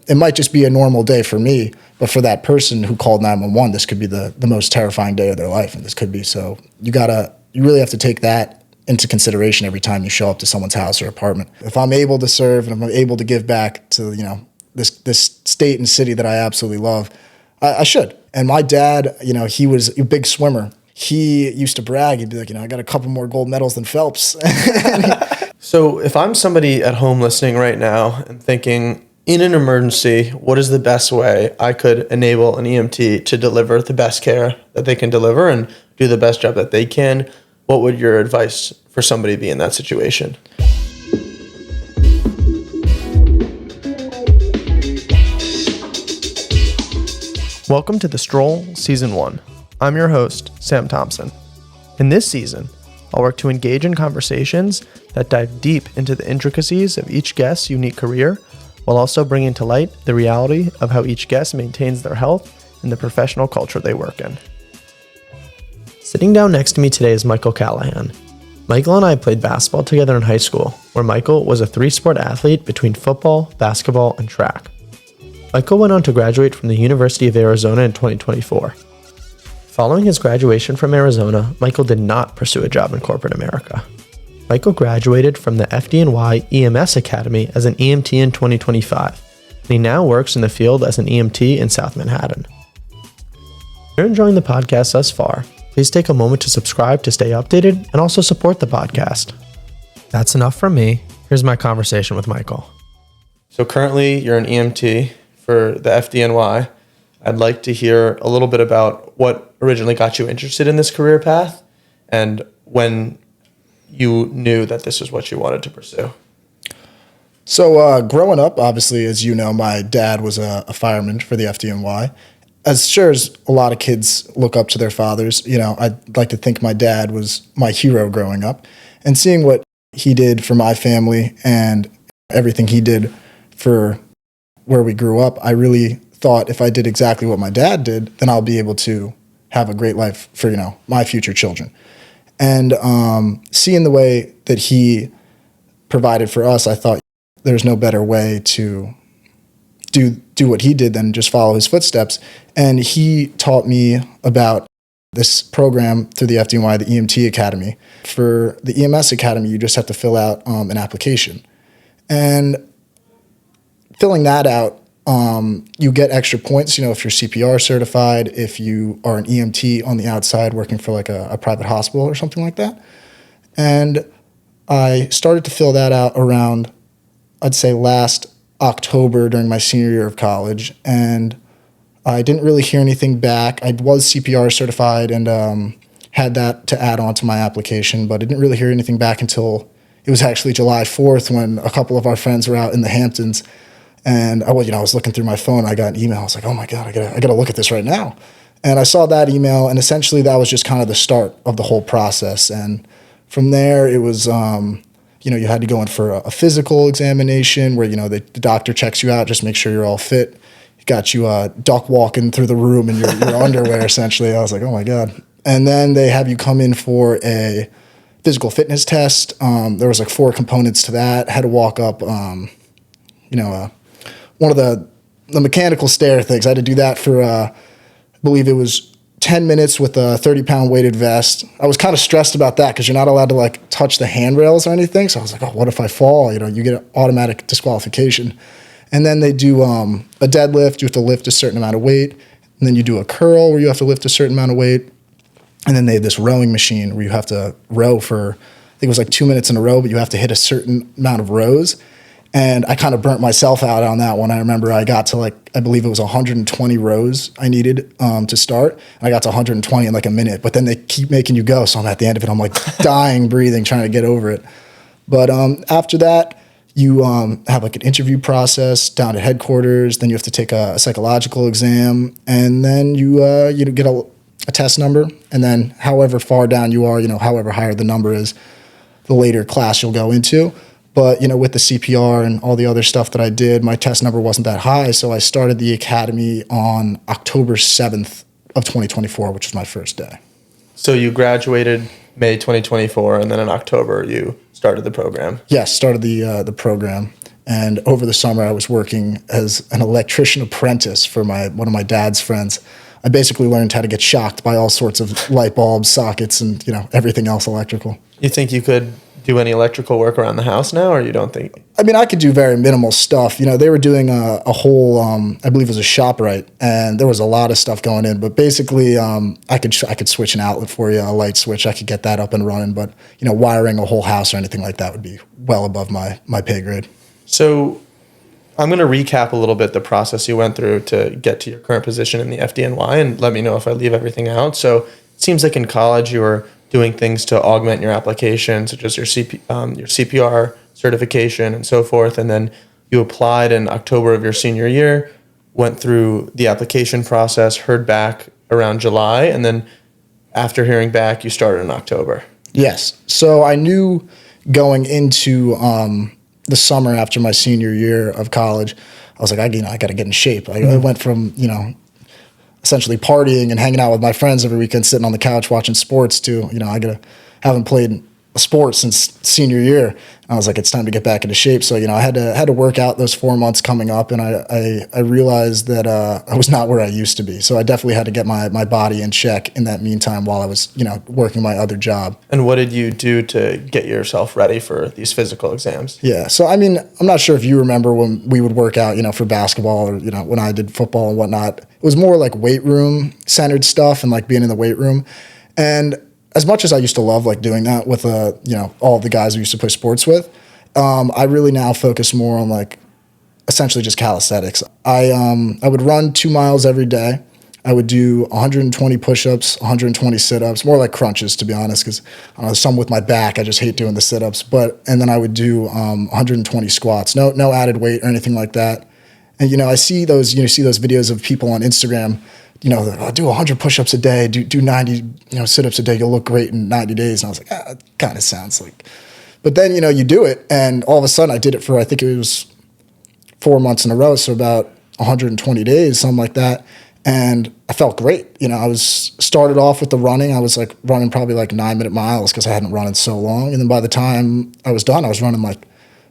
it might just be a normal day for me, but for that person who called 911, this could be the most terrifying day of their life. And this could be, so you really have to take that into consideration every time you show up to someone's house or apartment. If I'm able to serve and I'm able to give back to, this state and city that I absolutely love, I should. And my dad, he was a big swimmer. He used to brag. He'd be like, I got a couple more gold medals than Phelps. So if I'm somebody at home listening right now and thinking, in an emergency, what is the best way I could enable an EMT to deliver the best care that they can deliver and do the best job that they can? What would your advice for somebody be in that situation? Welcome to The Stroll Season 1. I'm your host, Sam Thompson. In this season, I'll work to engage in conversations that dive deep into the intricacies of each guest's unique career, while also bringing to light the reality of how each guest maintains their health in the professional culture they work in. Sitting down next to me today is Michael Callahan. Michael and I played basketball together in high school, where Michael was a three-sport athlete between football, basketball, and track. Michael went on to graduate from the University of Arizona in 2024. Following his graduation from Arizona, Michael did not pursue a job in corporate America. Michael graduated from the FDNY EMS Academy as an EMT in 2025, and he now works in the field as an EMT in South Manhattan. If you're enjoying the podcast thus far, please take a moment to subscribe to stay updated and also support the podcast. That's enough from me. Here's my conversation with Michael. So currently you're an EMT for the FDNY. I'd like to hear a little bit about what originally got you interested in this career path and when you knew that this was what you wanted to pursue. So growing up, obviously, as you know, my dad was a fireman for the FDNY. As sure as a lot of kids look up to their fathers, I'd like to think my dad was my hero growing up. And seeing what he did for my family and everything he did for where we grew up, I really thought if I did exactly what my dad did, then I'll be able to have a great life for, my future children. And seeing the way that he provided for us, I thought there's no better way to do what he did than just follow his footsteps. And he taught me about this program through the FDNY, the EMT Academy. For the EMS Academy, you just have to fill out an application. And filling that out, you get extra points, if you're CPR certified, if you are an EMT on the outside working for like a private hospital or something like that. And I started to fill that out around, I'd say last October during my senior year of college. And I didn't really hear anything back. I was CPR certified and had that to add on to my application, but I didn't really hear anything back until it was actually July 4th when a couple of our friends were out in the Hamptons. And I was looking through my phone. I got an email. I was like, "Oh my God, I gotta look at this right now." And I saw that email, and essentially that was just kind of the start of the whole process. And from there, it was, you had to go in for a physical examination where the doctor checks you out, just make sure you're all fit. He got you duck walking through the room in your underwear. Essentially, I was like, "Oh my God!" And then they have you come in for a physical fitness test. There was like 4 components to that. Had to walk up, one of the mechanical stair things. I had to do that for, I believe it was 10 minutes with a 30-pound weighted vest. I was kind of stressed about that because you're not allowed to touch the handrails or anything. So I was like, oh, what if I fall? You get an automatic disqualification. And then they do a deadlift. You have to lift a certain amount of weight. And then you do a curl where you have to lift a certain amount of weight. And then they have this rowing machine where you have to row for, I think it was 2 minutes in a row, but you have to hit a certain amount of rows. And I kind of burnt myself out on that one. I remember I got to I believe it was 120 rows I needed to start. And I got to 120 in a minute, but then they keep making you go. So I'm at the end of it, I'm dying, breathing, trying to get over it. But after that, you have an interview process down at headquarters. Then you have to take a psychological exam. And then you get a test number. And then however far down you are, however higher the number is, the later class you'll go into. But, with the CPR and all the other stuff that I did, my test number wasn't that high. So I started the academy on October 7th of 2024, which was my first day. So you graduated May 2024, and then in October you started the program? Yes, started the program. And over the summer, I was working as an electrician apprentice for one of my dad's friends. I basically learned how to get shocked by all sorts of light bulbs, sockets, and everything else electrical. You think you could do any electrical work around the house now, or you don't think? I mean, I could do very minimal stuff. They were doing a whole, I believe it was a ShopRite, and there was a lot of stuff going in. But basically, I could switch an outlet for you, a light switch. I could get that up and running. But wiring a whole house or anything like that would be well above my pay grade. So I'm going to recap a little bit the process you went through to get to your current position in the FDNY, and let me know if I leave everything out. So it seems like in college you were doing things to augment your application, such as your CPR certification and so forth. And then you applied in October of your senior year, went through the application process, heard back around July, and then after hearing back, you started in October. Yes. So I knew going into the summer after my senior year of college, I was like, I got to get in shape. I went from, essentially partying and hanging out with my friends every weekend, sitting on the couch watching sports to, haven't played a sport since senior year. I was like, it's time to get back into shape. So, I had to work out those 4 months coming up, and I realized that I was not where I used to be. So I definitely had to get my body in check in that meantime while I was, working my other job. And what did you do to get yourself ready for these physical exams? Yeah. So, I mean, I'm not sure if you remember when we would work out, for basketball or, when I did football and whatnot. It was more like weight room centered stuff and like being in the weight room. And as much as I used to love like doing that with all the guys we used to play sports with, I really now focus more on like essentially just calisthenics. I would run 2 miles every day. I would do 120 push-ups, 120 sit-ups, more like crunches to be honest, because some with my back, I just hate doing the sit-ups. And then I would do 120 squats, no added weight or anything like that. And I see those videos of people on Instagram. I'll do 100 push-ups a day, do 90, sit-ups a day. You'll look great in 90 days. And I was like, it kind of sounds like. But then, you do it, and all of a sudden I did it for, I think it was 4 months in a row, so about 120 days, something like that. And I felt great. I was started off with the running. I was like running probably like 9-minute miles because I hadn't run in so long. And then by the time I was done, I was running like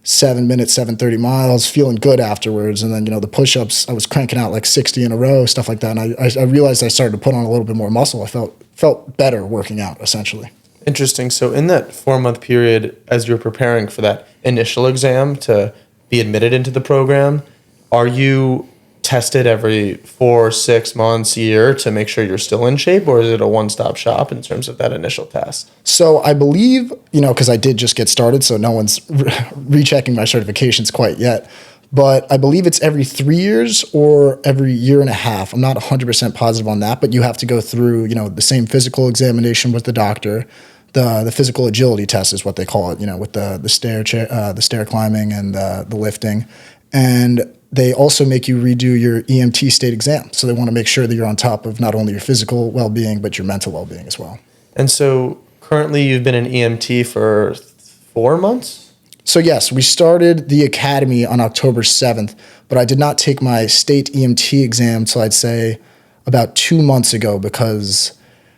7 minutes, 7:30 miles, feeling good afterwards. And then, the push-ups, I was cranking out like 60 in a row, stuff like that. And I realized I started to put on a little bit more muscle. I felt better working out, essentially. Interesting. So in that 4-month period, as you're preparing for that initial exam to be admitted into the program, are you tested every 4, 6 months, year to make sure you're still in shape, or is it a one-stop shop in terms of that initial test? So I believe, because I did just get started, so no one's rechecking my certifications quite yet, but I believe it's every 3 years or every year and a half. I'm not 100% positive on that, but you have to go through, the same physical examination with the doctor. The physical agility test is what they call it, with the stair climbing and the lifting. And they also make you redo your EMT state exam. So they want to make sure that you're on top of not only your physical well-being, but your mental well-being as well. And so currently you've been an EMT for 4 months? So yes, we started the academy on October 7th, but I did not take my state EMT exam till I'd say about 2 months ago because,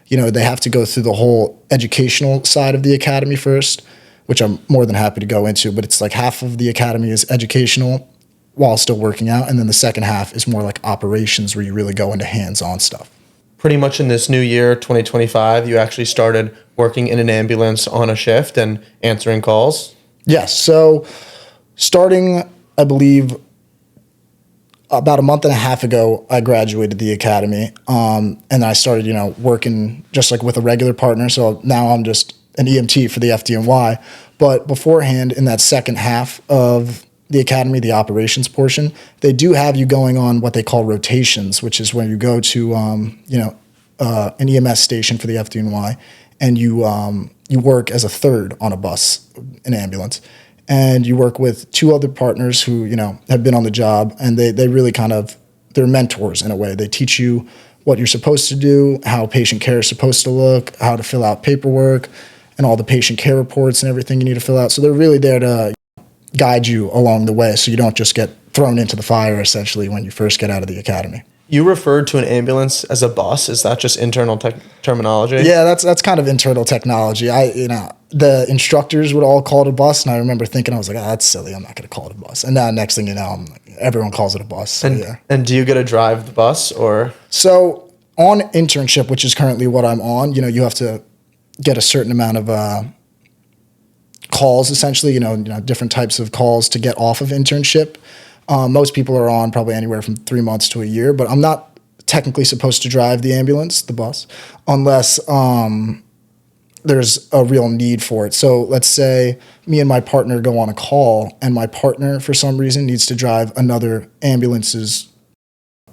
they have to go through the whole educational side of the academy first, which I'm more than happy to go into, but it's like half of the academy is educational while still working out, and then the second half is more like operations where you really go into hands-on stuff. Pretty much in this new year, 2025, you actually started working in an ambulance on a shift and answering calls? Yes. So starting, I believe, about a month and a half ago, I graduated the academy, and I started, working just like with a regular partner. So now I'm just an EMT for the FDNY. But beforehand, in that second half of the academy, the operations portion, they do have you going on what they call rotations, which is when you go to, an EMS station for the FDNY, and you work as a third on a bus, an ambulance. And you work with 2 other partners who, have been on the job, and they really they're mentors in a way. They teach you what you're supposed to do, how patient care is supposed to look, how to fill out paperwork, and all the patient care reports and everything you need to fill out. So they're really there to guide you along the way so you don't just get thrown into the fire, essentially, when you first get out of the academy. You referred to an ambulance as a bus. Is that just internal terminology? Yeah, that's kind of internal technology. the instructors would all call it a bus, and I remember thinking, I was like, oh, that's silly. I'm not going to call it a bus. And now next thing you know, everyone calls it a bus. So, yeah. And do you get to drive the bus or? So on internship, which is currently what I'm on, you have to get a certain amount of calls, essentially, different types of calls to get off of internship. Most people are on probably anywhere from 3 months to a year, but I'm not technically supposed to drive the bus, unless there's a real need for it. So let's say me and my partner go on a call, and my partner, for some reason, needs to drive another ambulance's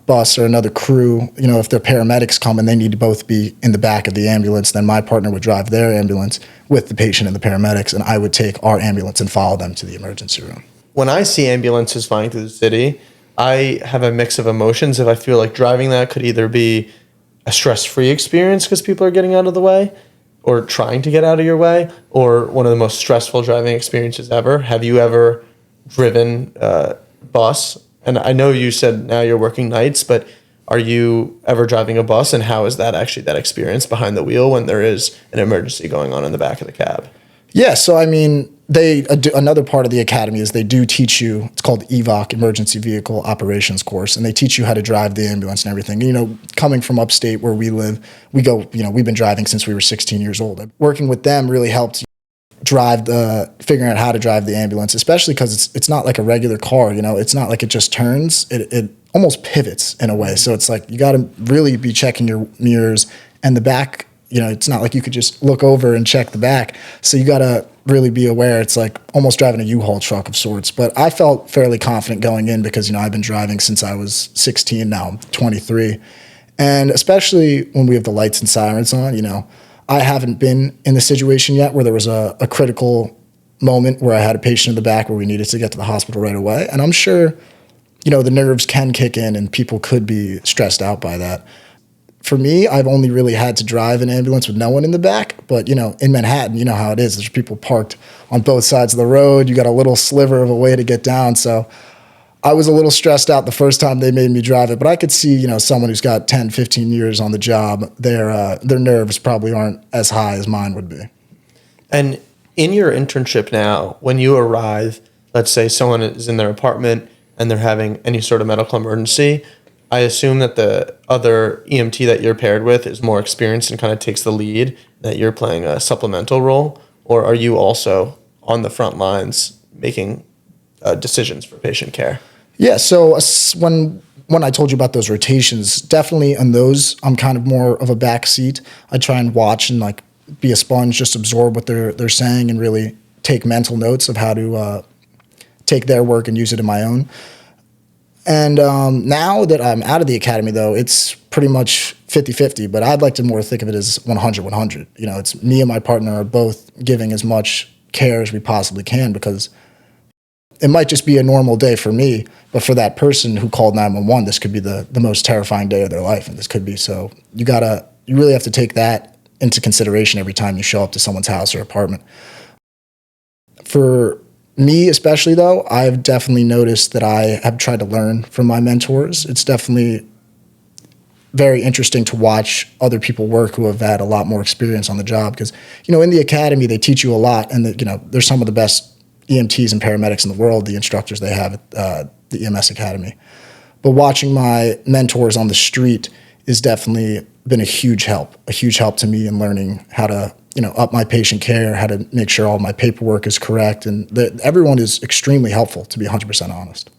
bus or another crew. If they're paramedics come and they need to both be in the back of the ambulance, then my partner would drive their ambulance with the patient and the paramedics, and I would take our ambulance and follow them to the emergency room. When I see ambulances flying through the city, I have a mix of emotions. If I feel like driving that could either be a stress-free experience because people are getting out of the way or trying to get out of your way, or one of the most stressful driving experiences ever. Have you ever driven a bus? And I know you said now you're working nights, but are you ever driving a bus, and how is that actually that experience behind the wheel when there is an emergency going on in the back of the cab? Yeah, so another part of the academy is they do teach you, it's called EVOC, Emergency Vehicle Operations course, and they teach you how to drive the ambulance and everything. Coming from upstate where we live, we've been driving since we were 16 years old. Working with them really helped figuring out how to drive the ambulance, especially because it's not like a regular car, it's not like it just turns, it almost pivots in a way. So it's like you got to really be checking your mirrors and the back. It's not like you could just look over and check the back. So you got to really be aware. It's like almost driving a U-Haul truck of sorts. But I felt fairly confident going in because, I've been driving since I was 16. Now I'm 23. And especially when we have the lights and sirens on, I haven't been in the situation yet where there was a critical moment where I had a patient in the back where we needed to get to the hospital right away. And I'm sure, the nerves can kick in and people could be stressed out by that. For me, I've only really had to drive an ambulance with no one in the back. But, in Manhattan, you know how it is. There's people parked on both sides of the road. You got a little sliver of a way to get down. So I was a little stressed out the first time they made me drive it. But I could see, someone who's got 10, 15 years on the job, their nerves probably aren't as high as mine would be. And in your internship now, when you arrive, let's say someone is in their apartment and they're having any sort of medical emergency, I assume that the other EMT that you're paired with is more experienced and kind of takes the lead, that you're playing a supplemental role, or are you also on the front lines making decisions for patient care? Yeah, so when I told you about those rotations, definitely on those, I'm kind of more of a back seat. I try and watch and be a sponge, just absorb what they're saying and really take mental notes of how to take their work and use it in my own. And now that I'm out of the academy, though, it's pretty much 50-50, but I'd like to more think of it as 100-100. It's me and my partner are both giving as much care as we possibly can, because it might just be a normal day for me, but for that person who called 911, this could be the most terrifying day of their life, and this could be. So you really have to take that into consideration every time you show up to someone's house or apartment. For me especially, though, I've definitely noticed that I have tried to learn from my mentors. It's definitely very interesting to watch other people work who have had a lot more experience on the job, because, in the academy, they teach you a lot, and they're some of the best EMTs and paramedics in the world, the instructors they have at the EMS Academy. But watching my mentors on the street has definitely been a huge help to me in learning how to up my patient care, how to make sure all my paperwork is correct. And everyone is extremely helpful, to be 100% honest.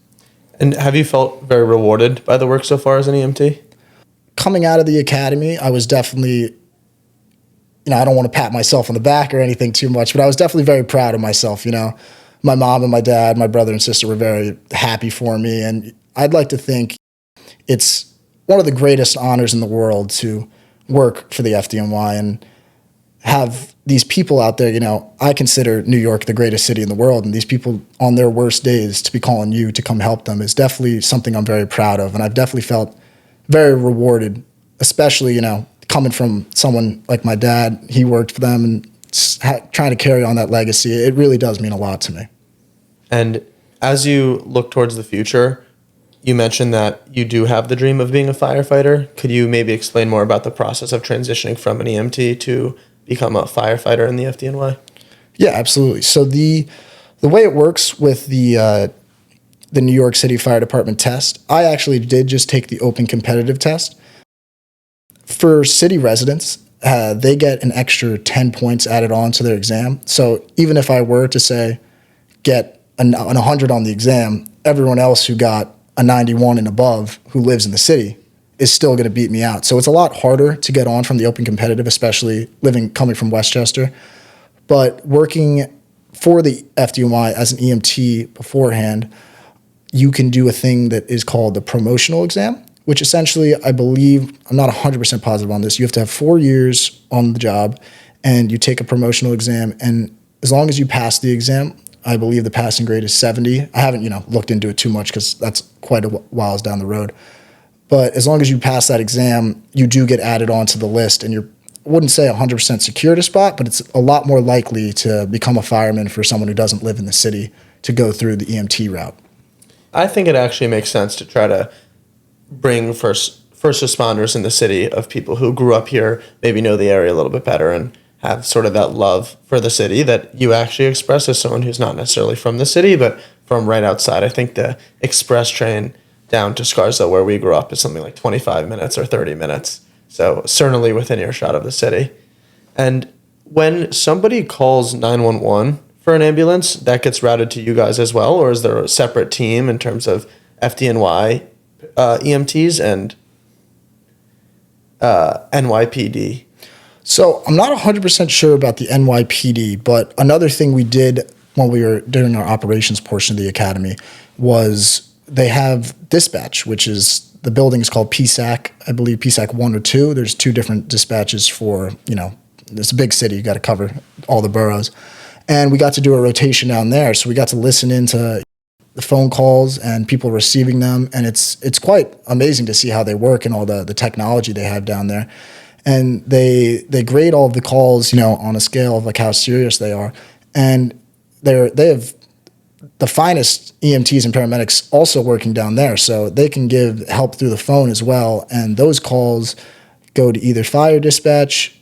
And have you felt very rewarded by the work so far as an EMT? Coming out of the academy, I was definitely, I don't want to pat myself on the back or anything too much, but I was definitely very proud of myself. My mom and my dad, my brother and sister were very happy for me. And I'd like to think it's one of the greatest honors in the world to work for the FDNY and have these people out there. I consider New York the greatest city in the world, and these people on their worst days to be calling you to come help them is definitely something I'm very proud of. And I've definitely felt very rewarded, especially, coming from someone like my dad. He worked for them and trying to carry on that legacy. It really does mean a lot to me. And as you look towards the future, you mentioned that you do have the dream of being a firefighter. Could you maybe explain more about the process of transitioning from an EMT to become a firefighter in the FDNY? Yeah, absolutely. So the way it works with the New York City Fire Department test, I actually did just take the open competitive test. For city residents, they get an extra 10 points added on to their exam. So even if I were to say get an 100 on the exam, everyone else who got a 91 and above who lives in the city is still going to beat me out. So it's a lot harder to get on from the open competitive, especially coming from Westchester. But working for the FDNY as an EMT beforehand, you can do a thing that is called the promotional exam, which essentially, I believe, I'm not 100% positive on this, you have to have 4 years on the job and you take a promotional exam. And as long as you pass the exam, I believe the passing grade is 70. I haven't, looked into it too much because that's quite a while down the road. But as long as you pass that exam, you do get added onto the list, and I wouldn't say 100% secured a spot, but it's a lot more likely to become a fireman for someone who doesn't live in the city to go through the EMT route. I think it actually makes sense to try to bring first responders in the city of people who grew up here, maybe know the area a little bit better, and have sort of that love for the city that you actually express as someone who's not necessarily from the city, but from right outside. I think the express train down to Scarsdale, where we grew up, is something like 25 minutes or 30 minutes. So certainly within earshot of the city. And when somebody calls 911 for an ambulance, that gets routed to you guys as well? Or is there a separate team in terms of FDNY EMTs and NYPD? So I'm not 100% sure about the NYPD, but another thing we did when we were doing our operations portion of the academy was they have dispatch, which is the building is called PSAC, I believe PSAC 1 or 2. There's 2 different dispatches for, it's a big city. You got to cover all the boroughs. And we got to do a rotation down there. So we got to listen into the phone calls and people receiving them. And it's quite amazing to see how they work and all the technology they have down there. And they grade all of the calls, on a scale of like how serious they are. And they have the finest EMTs and paramedics also working down there. So they can give help through the phone as well. And those calls go to either fire dispatch,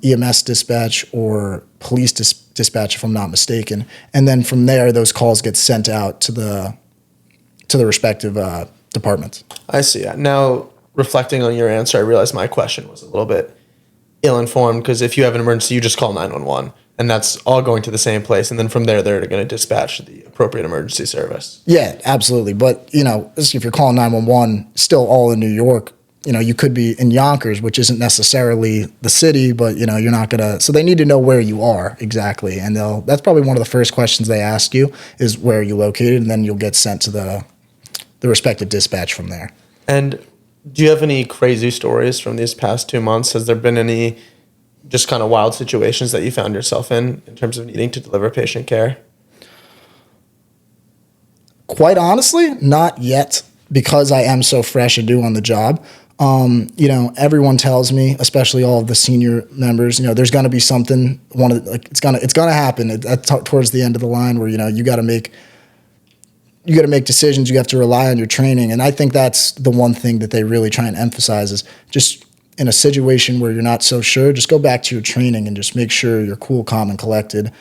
EMS dispatch, or police dispatch, if I'm not mistaken. And then from there, those calls get sent out to the respective departments. I see. Now, reflecting on your answer, I realized my question was a little bit ill-informed, because if you have an emergency, you just call 911. And that's all going to the same place. And then from there, they're going to dispatch the appropriate emergency service. Yeah, absolutely. But, if you're calling 911, still all in New York, you could be in Yonkers, which isn't necessarily the city, but, you're not going to. So they need to know where you are exactly. And that's probably one of the first questions they ask you is where are you located? And then you'll get sent to the respective dispatch from there. And do you have any crazy stories from these past 2 months? Has there been any just kind of wild situations that you found yourself in terms of needing to deliver patient care? Quite honestly, not yet, because I am so fresh and new on the job. Everyone tells me, especially all of the senior members, there's going to be something. It's gonna happen towards the end of the line where you got to make decisions. You have to rely on your training, and I think that's the one thing that they really try and emphasize is just in a situation where you're not so sure, just go back to your training and just make sure you're cool, calm, and collected,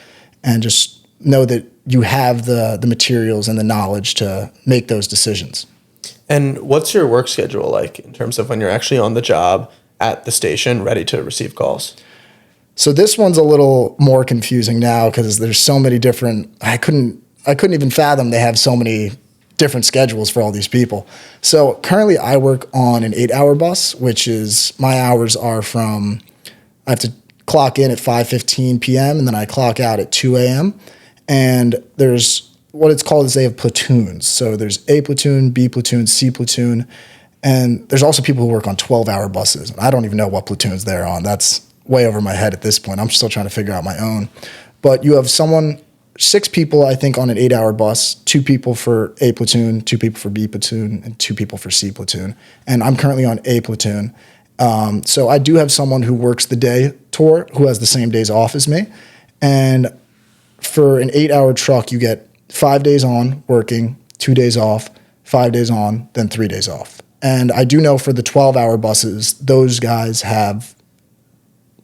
and just know that you have the materials and the knowledge to make those decisions. And what's your work schedule like in terms of when you're actually on the job at the station ready to receive calls? So this one's a little more confusing now because there's so many different, I couldn't even fathom they have so many different schedules for all these people. So currently I work on an 8-hour bus, which is my hours are from, I have to clock in at 5:15 p.m. and then I clock out at 2 a.m. And there's what it's called is they have platoons. So there's A platoon, B platoon, C platoon, and there's also people who work on 12-hour buses. I don't even know what platoons they're on. That's way over my head at this point. I'm still trying to figure out my own. But you have 6 people, I think, on an 8-hour bus, 2 people for A platoon, 2 people for B platoon, and 2 people for C platoon. And I'm currently on A platoon. So I do have someone who works the day tour who has the same days off as me. And for an 8-hour truck, you get 5 days on working, 2 days off, 5 days on, then 3 days off. And I do know for the 12-hour buses, those guys have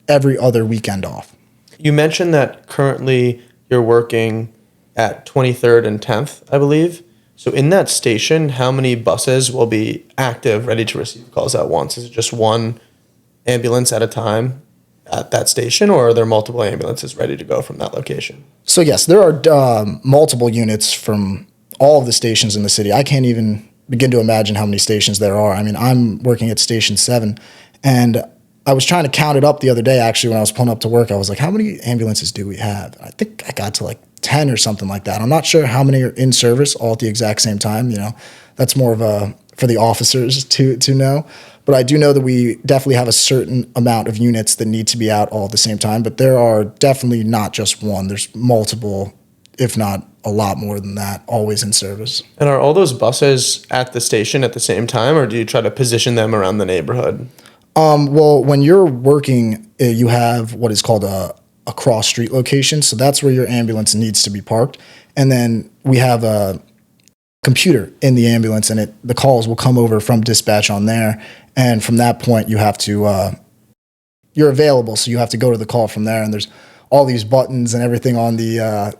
every other weekend off. You mentioned that currently you're working at 23rd and 10th, I believe. So in that station, how many buses will be active, ready to receive calls at once? Is it just one ambulance at a time at that station, or are there multiple ambulances ready to go from that location? So yes, there are multiple units from all of the stations in the city. I can't even begin to imagine how many stations there are. I mean, I'm working at Station 7, and I was trying to count it up the other day, actually, when I was pulling up to work. I was like, how many ambulances do we have? I think I got to like 10 or something like that. I'm not sure how many are in service all at the exact same time. That's more of for the officers to know. But I do know that we definitely have a certain amount of units that need to be out all at the same time. But there are definitely not just one. There's multiple, if not a lot more than that, always in service. And are all those buses at the station at the same time, or do you try to position them around the neighborhood? Well, when you're working, you have what is called a cross street location. So that's where your ambulance needs to be parked. And then we have a computer in the ambulance, and the calls will come over from dispatch on there. And from that point, you have to, you're available. So you have to go to the call from there. And there's all these buttons and everything on the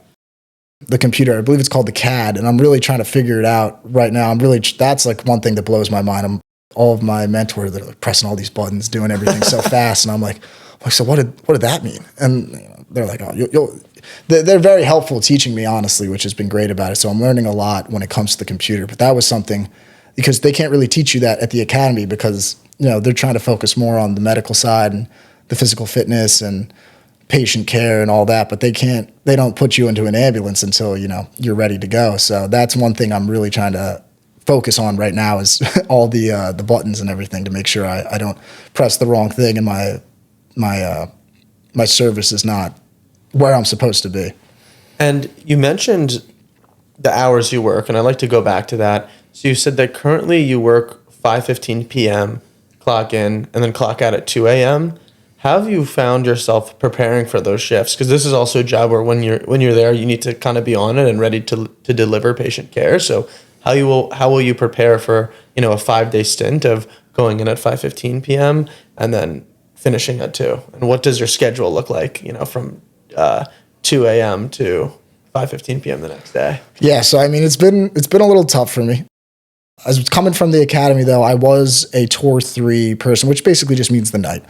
computer. I believe it's called the CAD. And I'm really trying to figure it out right now. That's like one thing that blows my mind. All of my mentors, they're like pressing all these buttons, doing everything so fast. And I'm like, so what did that mean? And they're like, they're very helpful teaching me, honestly, which has been great about it. So I'm learning a lot when it comes to the computer. But that was something, because they can't really teach you that at the academy, because they're trying to focus more on the medical side and the physical fitness and patient care and all that. But they don't put you into an ambulance until you're ready to go. So that's one thing I'm really trying to focus on right now, is all the buttons and everything, to make sure I don't press the wrong thing and my service is not where I'm supposed to be. And you mentioned the hours you work, and I'd like to go back to that. So you said that currently you work 5:15 p.m., clock in, and then clock out at 2 a.m. How have you found yourself preparing for those shifts? Because this is also a job where when you're there, you need to kind of be on it and ready to deliver patient care. So how will you prepare for a 5-day stint of going in at 5:15 p.m. and then finishing at 2? And what does your schedule look like, from 2 a.m. to 5:15 p.m. the next day? Yeah, so I mean, it's been a little tough for me. As coming from the academy, though, I was a Tour 3 person, which basically just means the night.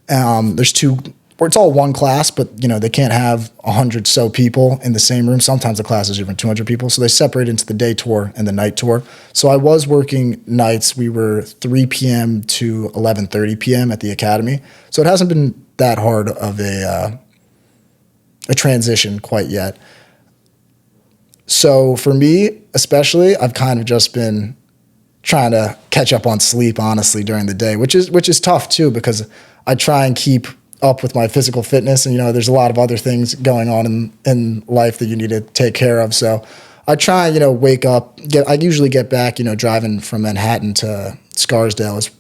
There's two, or it's all one class, but they can't have 100 so people in the same room. Sometimes the class is even 200 people, so they separate into the day tour and the night tour. So I was working nights. We were 3 p.m. to 11:30 p.m. at the academy, so it hasn't been that hard of a transition quite yet. So for me, especially, I've kind of just been trying to catch up on sleep, honestly, during the day, which is tough too, because I try and keep up with my physical fitness, and there's a lot of other things going on in life that you need to take care of. So I try, wake up. I usually get back, driving from Manhattan to Scarsdale, is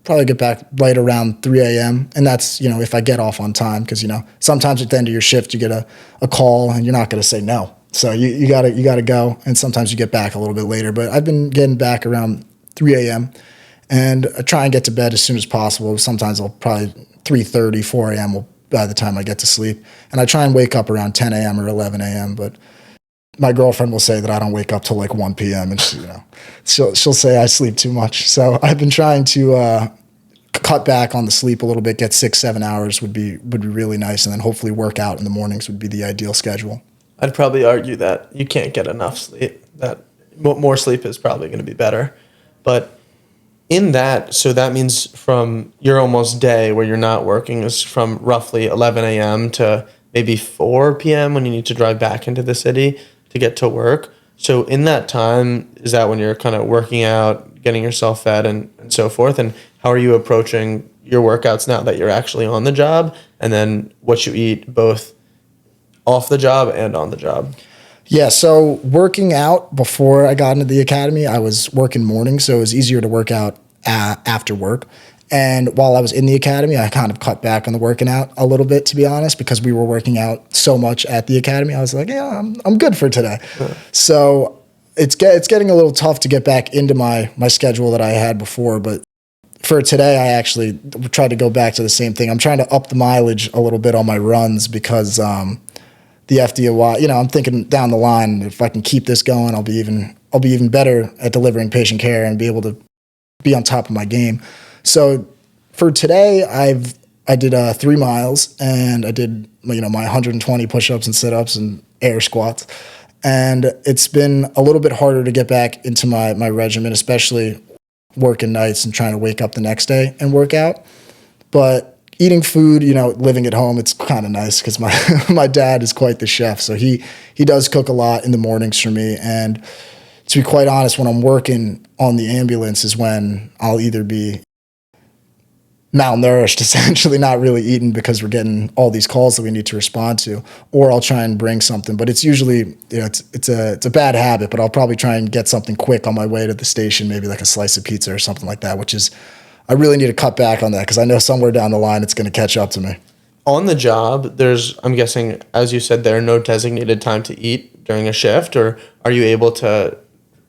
probably get back right around 3 a.m. And that's, if I get off on time, because sometimes at the end of your shift you get a call and you're not going to say no. So you gotta go, and sometimes you get back a little bit later. But I've been getting back around 3 a.m. and I try and get to bed as soon as possible. Sometimes I'll probably 3:30, 4 a.m. by the time I get to sleep. And I try and wake up around 10 a.m. or 11 a.m. But my girlfriend will say that I don't wake up till like 1 p.m. and she'll say I sleep too much. So I've been trying to cut back on the sleep a little bit. Get 6-7 hours would be really nice, and then hopefully work out in the mornings would be the ideal schedule. I'd probably argue that you can't get enough sleep. That more sleep is probably going to be better. But in that, so that means from your almost day where you're not working is from roughly 11 a.m. to maybe 4 p.m. when you need to drive back into the city to get to work. So in that time, is that when you're kind of working out, getting yourself fed and so forth? And how are you approaching your workouts now that you're actually on the job? And then what you eat both off the job and on the job? Yeah, so working out before I got into the academy, I was working mornings, so it was easier to work out after work. And while I was in the academy, I kind of cut back on the working out a little bit, to be honest, because we were working out so much at the academy. I was like, yeah, I'm good for today. Yeah. So it's getting a little tough to get back into my schedule that I had before. But for today, I actually tried to go back to the same thing. I'm trying to up the mileage a little bit on my runs because the FDNY, I'm thinking down the line, if I can keep this going, I'll be even better at delivering patient care and be able to be on top of my game. So for today, I did 3 miles, and I did my 120 push-ups and sit-ups and air squats. And it's been a little bit harder to get back into my regimen, especially working nights and trying to wake up the next day and work out. But eating food, living at home, it's kind of nice because my dad is quite the chef. So he does cook a lot in the mornings for me. And to be quite honest, when I'm working on the ambulance is when I'll either be malnourished, essentially not really eating because we're getting all these calls that we need to respond to, or I'll try and bring something. But it's usually, it's a bad habit, but I'll probably try and get something quick on my way to the station, maybe like a slice of pizza or something like that, which is, I really need to cut back on that because I know somewhere down the line it's going to catch up to me. On the job, I'm guessing, as you said, there are no designated time to eat during a shift, or are you able to,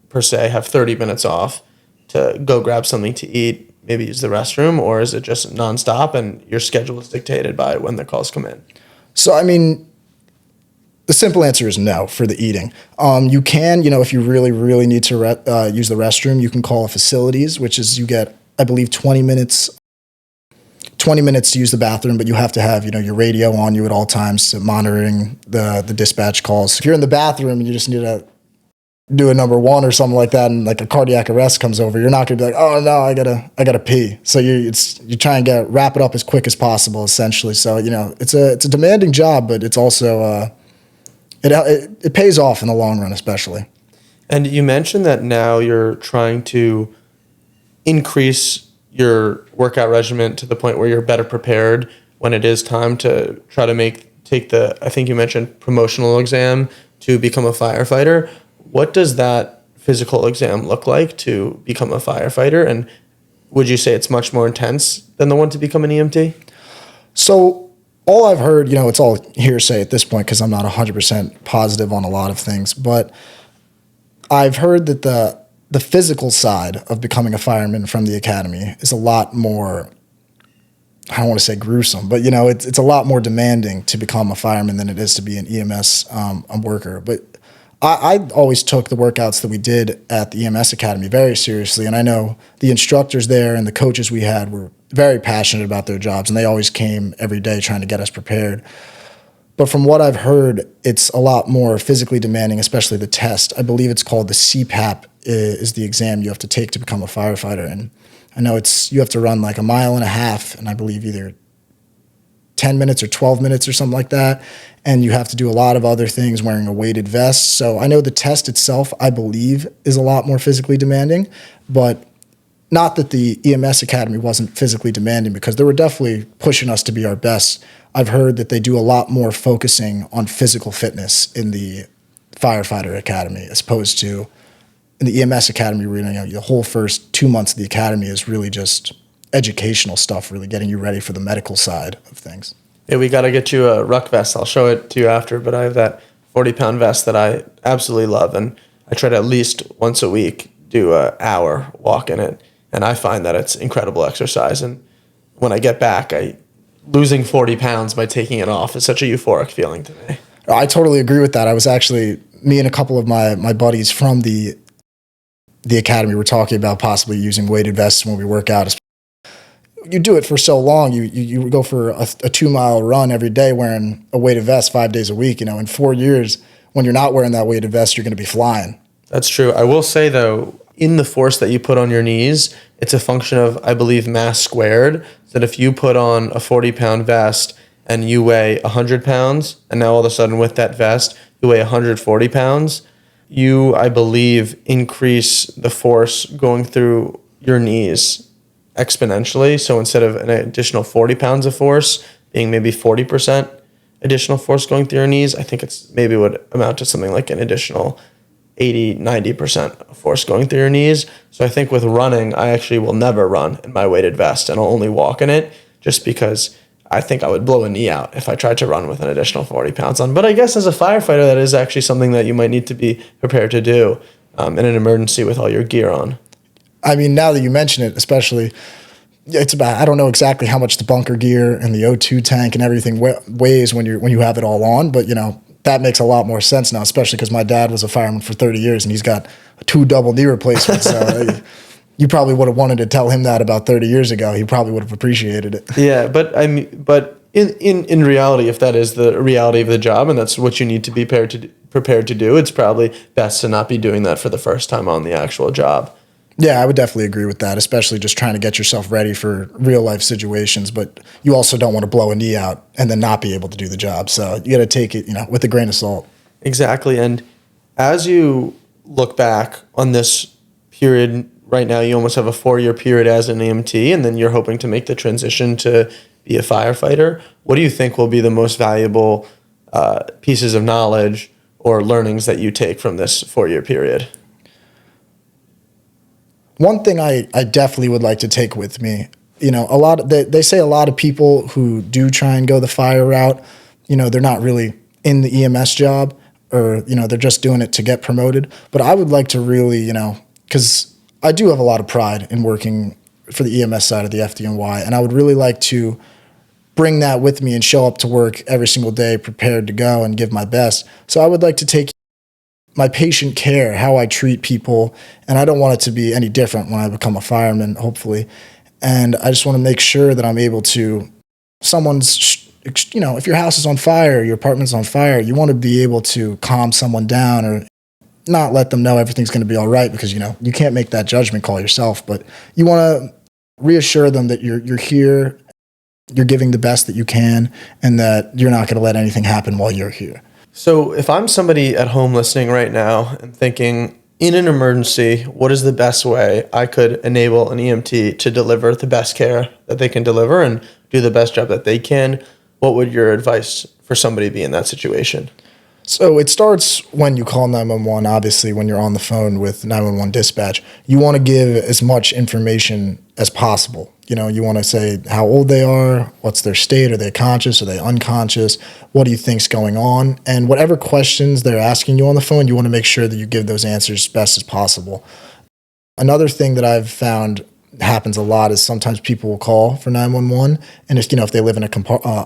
per se, have 30 minutes off to go grab something to eat, maybe use the restroom, or is it just nonstop and your schedule is dictated by when the calls come in? So, the simple answer is no for the eating. You can, if you really, really need to use the restroom, you can call facilities, which is you get, I believe, 20 minutes to use the bathroom, but you have to have, your radio on you at all times to monitoring the dispatch calls. If you're in the bathroom and you just need to do a number 1 or something like that, and like a cardiac arrest comes over, you're not gonna be like, oh no, I gotta pee. So you try and wrap it up as quick as possible, essentially. So it's a demanding job, but it's also it pays off in the long run, especially. And you mentioned that now you're trying to increase your workout regimen to the point where you're better prepared when it is time to try to take the, I think you mentioned, promotional exam to become a firefighter. What does that physical exam look like to become a firefighter? And would you say it's much more intense than the one to become an EMT? So all I've heard, it's all hearsay at this point because I'm not 100% positive on a lot of things, but I've heard that the physical side of becoming a fireman from the academy is a lot more, I don't want to say gruesome, but it's a lot more demanding to become a fireman than it is to be an EMS worker. But I always took the workouts that we did at the EMS Academy very seriously, and I know the instructors there and the coaches we had were very passionate about their jobs, and they always came every day trying to get us prepared. But from what I've heard, it's a lot more physically demanding, especially the test. I believe it's called the CPAP is the exam you have to take to become a firefighter, and I know you have to run like 1.5 miles, and I believe either 10 minutes or 12 minutes or something like that. And you have to do a lot of other things wearing a weighted vest. So I know the test itself, I believe, is a lot more physically demanding, but not that the EMS Academy wasn't physically demanding, because they were definitely pushing us to be our best. I've heard that they do a lot more focusing on physical fitness in the firefighter academy as opposed to in the EMS Academy, where the whole first 2 months of the academy is really just educational stuff, really getting you ready for the medical side of things. Yeah, we got to get you a ruck vest. I'll show it to you after, but I have that 40-pound vest that I absolutely love, and I try to at least once a week do an hour walk in it, and I find that it's incredible exercise. And when I get back, losing 40 pounds by taking it off is such a euphoric feeling to me. I totally agree with that. I was actually, me and a couple of my buddies from the academy were talking about possibly using weighted vests when we work out. You do it for so long, you go for a 2-mile run every day wearing a weighted vest 5 days a week. In 4 years, when you're not wearing that weighted vest, you're going to be flying. That's true. I will say, though, in the force that you put on your knees, it's a function of, I believe, mass squared. So that if you put on a 40-pound vest and you weigh 100 pounds, and now all of a sudden with that vest, you weigh 140 pounds, you, I believe, increase the force going through your knees exponentially. So instead of an additional 40 pounds of force being maybe 40% additional force going through your knees, I think it's maybe would amount to something like an additional 80-90% of force going through your knees. So I think with running, I actually will never run in my weighted vest, and I'll only walk in it just because I think I would blow a knee out if I tried to run with an additional 40 pounds on. But I guess as a firefighter, that is actually something that you might need to be prepared to do in an emergency with all your gear on. Now that you mention it, especially Yeah, it's about, I don't know exactly how much the bunker gear and the O2 tank and everything weighs when you have it all on, but that makes a lot more sense now, especially because my dad was a fireman for 30 years and he's got 2 double knee replacements. So you probably would have wanted to tell him that about 30 years ago. He probably would have appreciated it. Yeah, but in reality, if that is the reality of the job and that's what you need to be prepared to do, it's probably best to not be doing that for the first time on the actual job. Yeah, I would definitely agree with that, especially just trying to get yourself ready for real life situations. But you also don't want to blow a knee out and then not be able to do the job. So you got to take it, with a grain of salt. Exactly. And as you look back on this period right now, you almost have a 4-year period as an EMT, and then you're hoping to make the transition to be a firefighter. What do you think will be the most valuable pieces of knowledge or learnings that you take from this 4-year period? One thing I definitely would like to take with me, they say a lot of people who do try and go the fire route, they're not really in the EMS job, or, they're just doing it to get promoted. But I would like to really, because I do have a lot of pride in working for the EMS side of the FDNY, and I would really like to bring that with me and show up to work every single day prepared to go and give my best. So I would like to take my patient care, how I treat people, and I don't want it to be any different when I become a fireman, hopefully. And I just want to make sure that I'm able to, if your house is on fire, your apartment's on fire, you want to be able to calm someone down or not let them know everything's going to be all right, because, you can't make that judgment call yourself, but you want to reassure them that you're here, you're giving the best that you can, and that you're not going to let anything happen while you're here. So if I'm somebody at home listening right now and thinking, in an emergency, what is the best way I could enable an EMT to deliver the best care that they can deliver and do the best job that they can, what would your advice for somebody be in that situation? So it starts when you call 911, obviously, when you're on the phone with 911 dispatch. You want to give as much information as possible. You want to say how old they are, what's their state, are they conscious, are they unconscious, what do you think's going on? And whatever questions they're asking you on the phone, you want to make sure that you give those answers as best as possible. Another thing that I've found happens a lot is sometimes people will call for 911, and if they live in a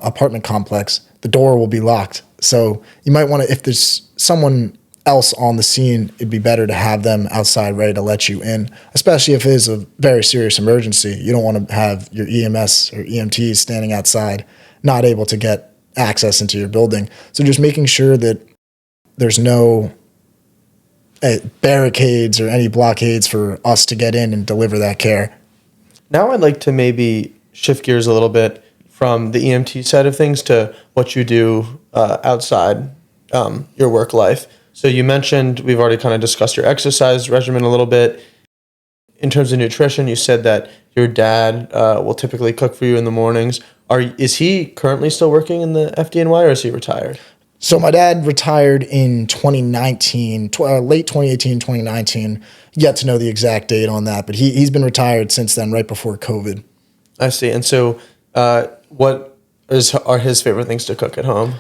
apartment complex, the door will be locked. So you might want to, if there's someone else on the scene, it'd be better to have them outside ready to let you in, especially if it is a very serious emergency. You don't want to have your EMS or EMTs standing outside, not able to get access into your building. So just making sure that there's no barricades or any blockades for us to get in and deliver that care. Now I'd like to maybe shift gears a little bit from the EMT side of things to what you do outside your work life. So you mentioned, we've already kind of discussed your exercise regimen a little bit. In terms of nutrition, you said that your dad will typically cook for you in the mornings. Is he currently still working in the FDNY, or is he retired? So my dad retired in 2019, late 2018, 2019. Yet to know the exact date on that, but he's been retired since then, right before COVID. I see. And so what are his favorite things to cook at home?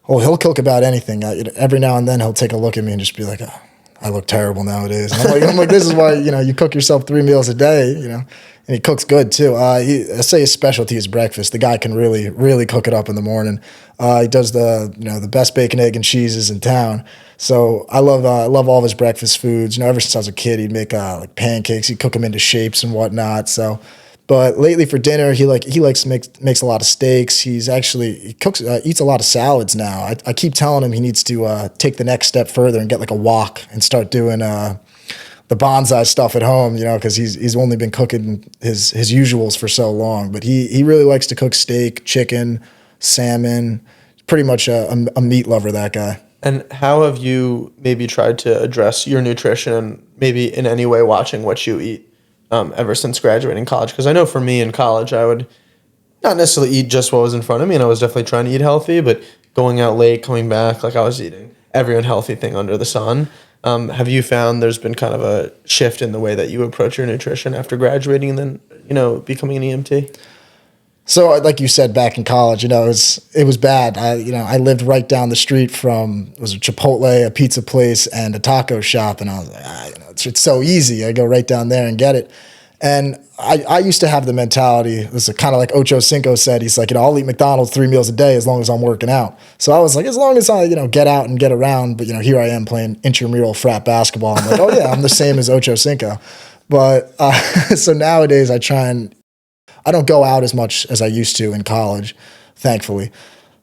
Oh, he'll cook about anything. Every now and then he'll take a look at me and just be like, oh, I look terrible nowadays. And I'm like, this is why, you cook yourself 3 meals a day, and he cooks good too. I say his specialty is breakfast. The guy can really, really cook it up in the morning. He does the best bacon, egg, and cheeses in town. So I love all of his breakfast foods. Ever since I was a kid, he'd make like pancakes. He'd cook them into shapes and whatnot. So, but lately for dinner, he makes a lot of steaks. He cooks, eats a lot of salads now. I keep telling him he needs to take the next step further and get like a wok and start doing the bonsai stuff at home, because he's only been cooking his usuals for so long. But he really likes to cook steak, chicken, salmon. Pretty much a meat lover, that guy. And how have you maybe tried to address your nutrition, maybe in any way watching what you eat ever since graduating college? Because I know for me in college, I would not necessarily eat just what was in front of me, and I was definitely trying to eat healthy, but going out late, coming back, like I was eating every unhealthy thing under the sun. Have you found there's been kind of a shift in the way that you approach your nutrition after graduating and then, becoming an EMT? So, like you said, back in college, it was bad. I lived right down the street from, it was a Chipotle, a pizza place, and a taco shop, and I was like, it's so easy. I go right down there and get it. And I used to have the mentality, this is kind of like Ocho Cinco said, he's like, I'll eat McDonald's 3 meals a day as long as I'm working out. So I was like, as long as I, get out and get around, but here I am playing intramural frat basketball. I'm like, oh yeah, I'm the same as Ocho Cinco. But so nowadays I don't go out as much as I used to in college, thankfully.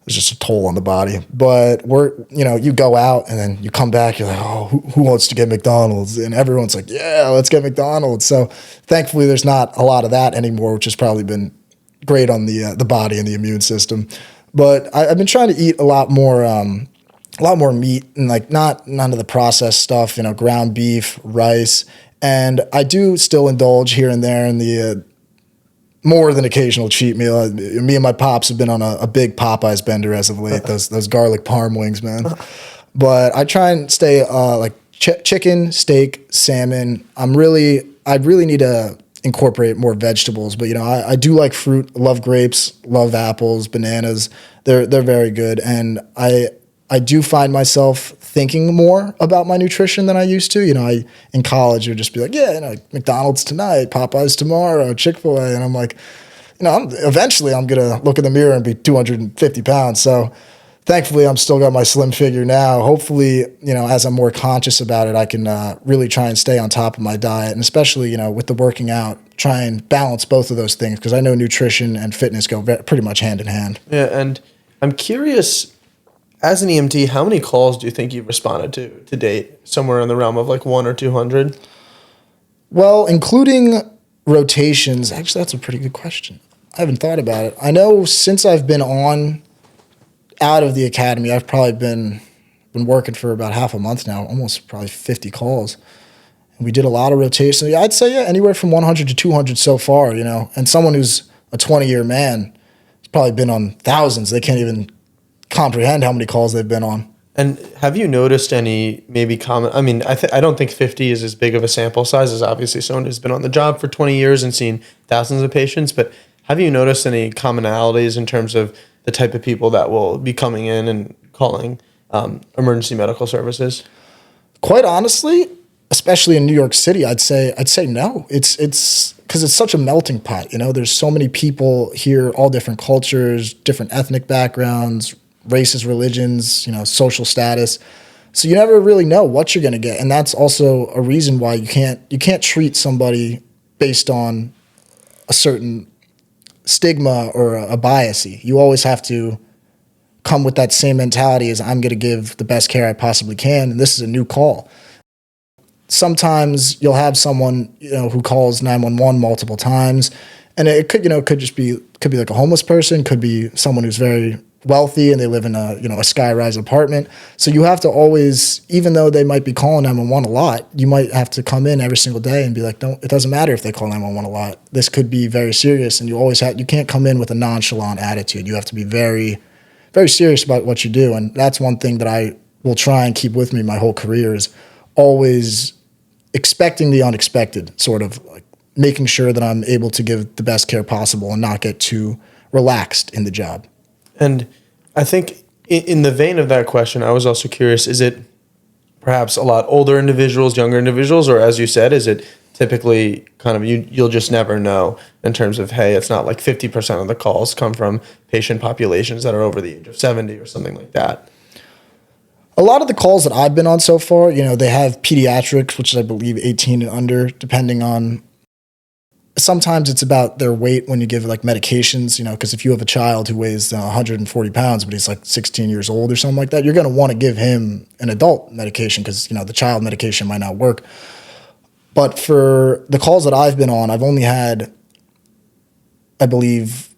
It's just a toll on the body. But you go out and then you come back, you're like, oh, who wants to get McDonald's? And everyone's like, yeah, let's get McDonald's. So thankfully there's not a lot of that anymore, which has probably been great on the body and the immune system. But I've been trying to eat a lot more meat and like none of the processed stuff, ground beef, rice. And I do still indulge here and there in the more than occasional cheat meal. Me and my pops have been on a big Popeyes bender as of late. Those garlic parm wings, man. But I try and stay like chicken, steak, salmon. I really need to incorporate more vegetables. But I do like fruit. Love grapes. Love apples, bananas. They're very good. And I do find myself thinking more about my nutrition than I used to. In college would just be like, yeah, McDonald's tonight, Popeyes tomorrow, Chick-fil-A. And I'm like, eventually I'm going to look in the mirror and be 250 pounds. So thankfully I'm still got my slim figure now. Hopefully, as I'm more conscious about it, I can really try and stay on top of my diet. And especially, with the working out, try and balance both of those things because I know nutrition and fitness go pretty much hand in hand. Yeah, and I'm curious, as an EMT, how many calls do you think you've responded to date? Somewhere in the realm of like 100 or 200? Well, including rotations, actually, that's a pretty good question. I haven't thought about it. I know since I've been out of the academy, I've probably been working for about half a month now, almost probably 50 calls. And we did a lot of rotations. Yeah, I'd say, anywhere from 100 to 200 so far, And someone who's a 20-year man has probably been on thousands. They can't even comprehend how many calls they've been on. And have you noticed any maybe common? I mean, I don't think 50 is as big of a sample size as obviously someone who's been on the job for 20 years and seen thousands of patients. But have you noticed any commonalities in terms of the type of people that will be coming in and calling emergency medical services? Quite honestly, especially in New York City, I'd say no. It's because it's such a melting pot. There's so many people here, all different cultures, different ethnic backgrounds, races, religions, social status. So you never really know what you're going to get. And that's also a reason why you can't treat somebody based on a certain stigma or a bias. You always have to come with that same mentality as I'm going to give the best care I possibly can. And this is a new call. Sometimes you'll have someone, who calls 911 multiple times, and it could be like a homeless person, could be someone who's very wealthy and they live in a sky-rise apartment. So you have to always, even though they might be calling 911 a lot, you might have to come in every single day and be like, it doesn't matter if they call 911 a lot. This could be very serious, and you can't come in with a nonchalant attitude. You have to be very, very serious about what you do. And that's one thing that I will try and keep with me my whole career is always expecting the unexpected, sort of like making sure that I'm able to give the best care possible and not get too relaxed in the job. And I think in the vein of that question, I was also curious, is it perhaps a lot older individuals, younger individuals, or as you said, is it typically kind of you'll just never know in terms of, hey, it's not like 50% of the calls come from patient populations that are over the age of 70 or something like that? A lot of the calls that I've been on so far, they have pediatrics, which is, I believe, 18 and under, depending on. Sometimes it's about their weight when you give like medications, because if you have a child who weighs 140 pounds, but he's like 16 years old or something like that, you're going to want to give him an adult medication because, the child medication might not work. But for the calls that I've been on, I've only had, I believe,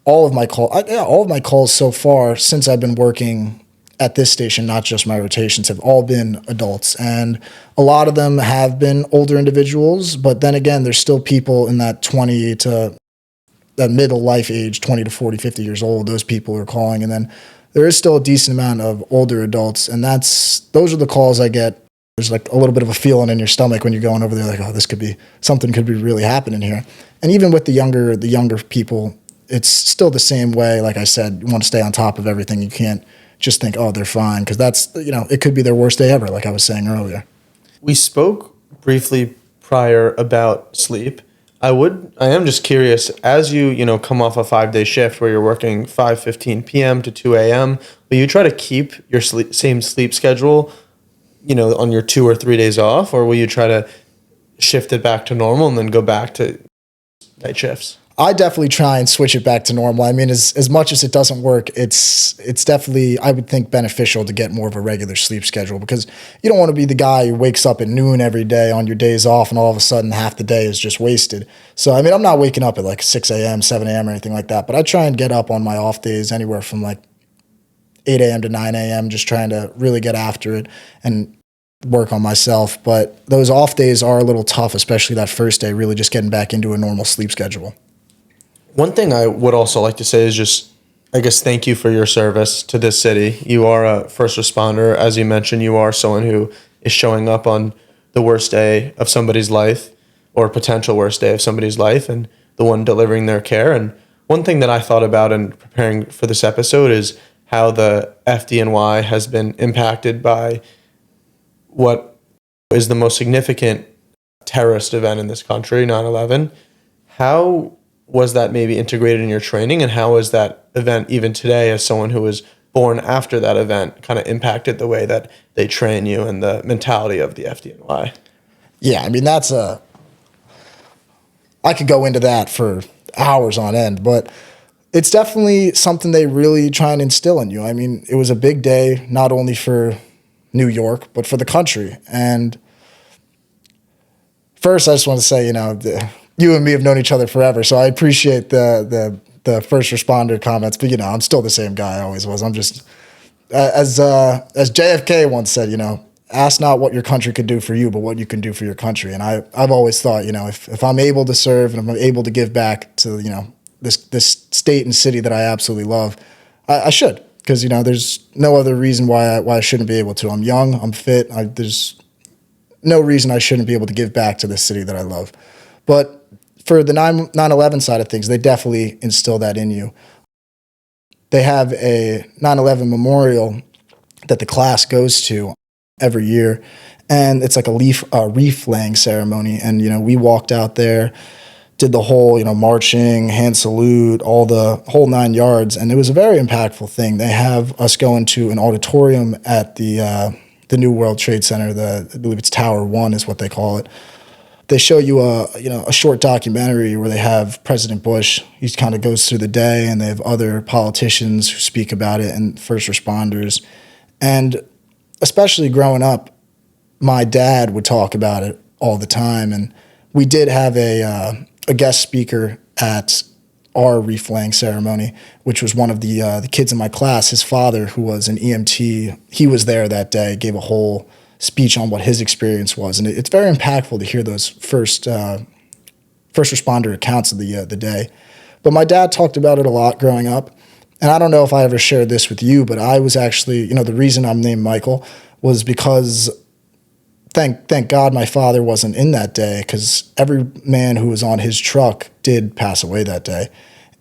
all of my calls so far since I've been working at this station, not just my rotations, have all been adults. And a lot of them have been older individuals, but then again, there's still people in that 20 to that middle life age, 20 to 40, 50 years old. Those people are calling. And then there is still a decent amount of older adults. And those are the calls I get. There's like a little bit of a feeling in your stomach when you're going over there, like, oh, something could be really happening here. And even with the younger people, it's still the same way. Like I said, you want to stay on top of everything. You can't just think, oh, they're fine, because that's, it could be their worst day ever, like I was saying earlier. We spoke briefly prior about sleep. I am just curious, as you come off a 5-day shift where you're working 5:15 p.m. to 2 a.m., will you try to keep your same sleep schedule, on your 2 or 3 days off, or will you try to shift it back to normal and then go back to night shifts? I definitely try and switch it back to normal. I mean, as much as it doesn't work, it's definitely, I would think, beneficial to get more of a regular sleep schedule, because you don't want to be the guy who wakes up at noon every day on your days off and all of a sudden half the day is just wasted. So, I mean, I'm not waking up at like 6 a.m., 7 a.m. or anything like that, but I try and get up on my off days anywhere from like 8 a.m. to 9 a.m., just trying to really get after it and work on myself. But those off days are a little tough, especially that first day, really just getting back into a normal sleep schedule. One thing I would also like to say is just, I guess, thank you for your service to this city. You are a first responder. As you mentioned, you are someone who is showing up on the worst day of somebody's life, or potential worst day of somebody's life, and the one delivering their care. And one thing that I thought about in preparing for this episode is how the FDNY has been impacted by what is the most significant terrorist event in this country, 9/11. How was that maybe integrated in your training, and how is that event even today, as someone who was born after that event, kind of impacted the way that they train you and the mentality of the FDNY? Yeah, I mean, I could go into that for hours on end, but it's definitely something they really try and instill in you. I mean, it was a big day, not only for New York, but for the country. And first, I just want to say, you and me have known each other forever, so I appreciate the first responder comments. But I'm still the same guy I always was. I'm just, as JFK once said, ask not what your country could do for you, but what you can do for your country. And I've always thought, if I'm able to serve and if I'm able to give back to this state and city that I absolutely love, I should, because there's no other reason why I shouldn't be able to. I'm young, I'm fit. There's no reason I shouldn't be able to give back to this city that I love. But for the 9/11 side of things, they definitely instill that in you. They have a 9/11 memorial that the class goes to every year, and it's like a wreath laying ceremony. And we walked out there, did the whole marching, hand salute, all the whole 9 yards, and it was a very impactful thing. They have us go into an auditorium at the New World Trade Center. I believe it's Tower 1 is what they call it. They show you a short documentary where they have President Bush. He kind of goes through the day, and they have other politicians who speak about it and first responders. And especially growing up, my dad would talk about it all the time. And we did have a guest speaker at our wreath laying ceremony, which was one of the kids in my class. His father, who was an EMT, he was there that day, gave a whole speech on what his experience was. And it's very impactful to hear those first responder accounts of the day. But my dad talked about it a lot growing up. And I don't know if I ever shared this with you, but I was actually, the reason I'm named Michael was because thank God my father wasn't in that day, because every man who was on his truck did pass away that day.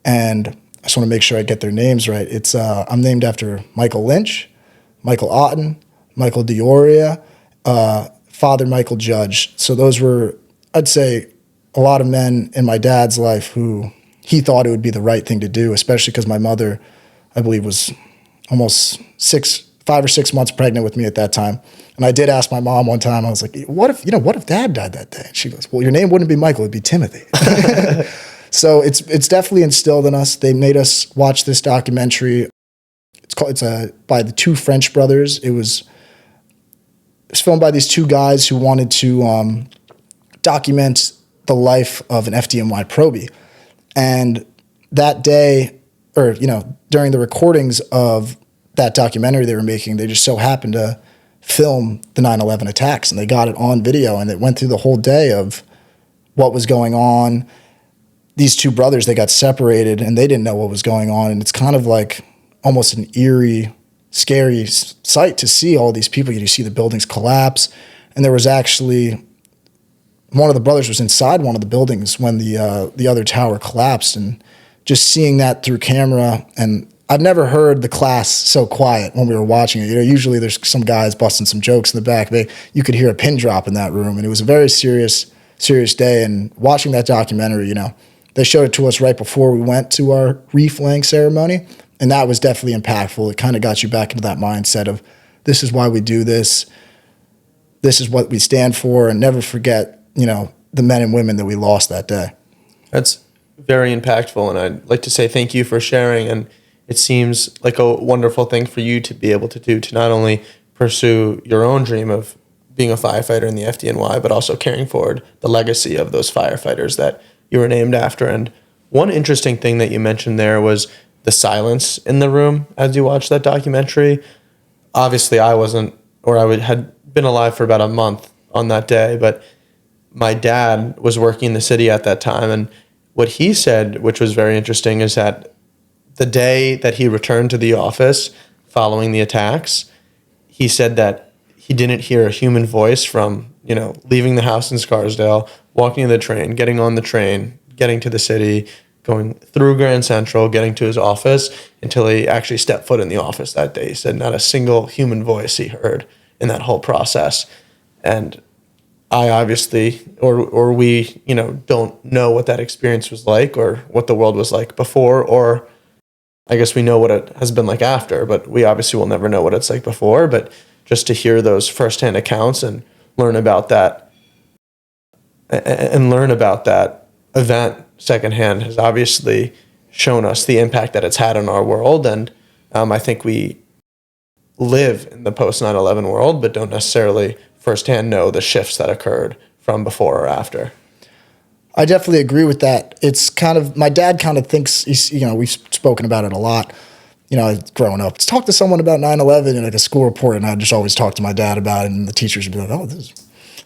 And I just want to make sure I get their names right. It's I'm named after Michael Lynch, Michael Otten, Michael Dioria, Father Michael Judge. So those were, I'd say, a lot of men in my dad's life who he thought it would be the right thing to do, especially because my mother, I believe, was almost 5 or 6 months pregnant with me at that time. And I did ask my mom one time, I was like, what if Dad died that day? And she goes, well, your name wouldn't be Michael, it'd be Timothy. So it's definitely instilled in us. They made us watch this documentary. It's by the two French brothers. It was filmed by these two guys who wanted to document the life of an FDNY probie. And that day, or during the recordings of that documentary they were making, they just so happened to film the 9/11 attacks, and they got it on video, and it went through the whole day of what was going on. These two brothers, they got separated, and they didn't know what was going on, and it's kind of like almost an eerie, scary sight to see all these people. You see the buildings collapse, and there was actually one of the brothers was inside one of the buildings when the other tower collapsed, and just seeing that through camera. And I've never heard the class so quiet when we were watching it. Usually there's some guys busting some jokes in the back. You could hear a pin drop in that room, and it was a very serious serious day. And watching that documentary, they showed it to us right before we went to our reef laying ceremony. And that was definitely impactful. It kind of got you back into that mindset of this is why we do this. This is what we stand for. And never forget, the men and women that we lost that day. That's very impactful. And I'd like to say thank you for sharing. And it seems like a wonderful thing for you to be able to do, to not only pursue your own dream of being a firefighter in the FDNY, but also carrying forward the legacy of those firefighters that you were named after. And one interesting thing that you mentioned there was the silence in the room as you watched that documentary. Obviously, I wasn't, or had been alive for about a month on that day, but my dad was working in the city at that time. And what he said, which was very interesting, is that the day that he returned to the office following the attacks, he said that he didn't hear a human voice from, leaving the house in Scarsdale, walking to the train, getting on the train, getting to the city, going through Grand Central, getting to his office until he actually stepped foot in the office that day. He said not a single human voice he heard in that whole process. And I obviously, or we, don't know what that experience was like or what the world was like before, or I guess we know what it has been like after, but we obviously will never know what it's like before. But just to hear those firsthand accounts and learn about that event secondhand has obviously shown us the impact that it's had on our world. And I think we live in the post 9/11 world, but don't necessarily firsthand know the shifts that occurred from before or after. I definitely agree with that. It's kind of, my dad kind of thinks, we've spoken about it a lot, growing up. Let's talk to someone about 9/11 in like a school report, and I just always talk to my dad about it, and the teachers would be like,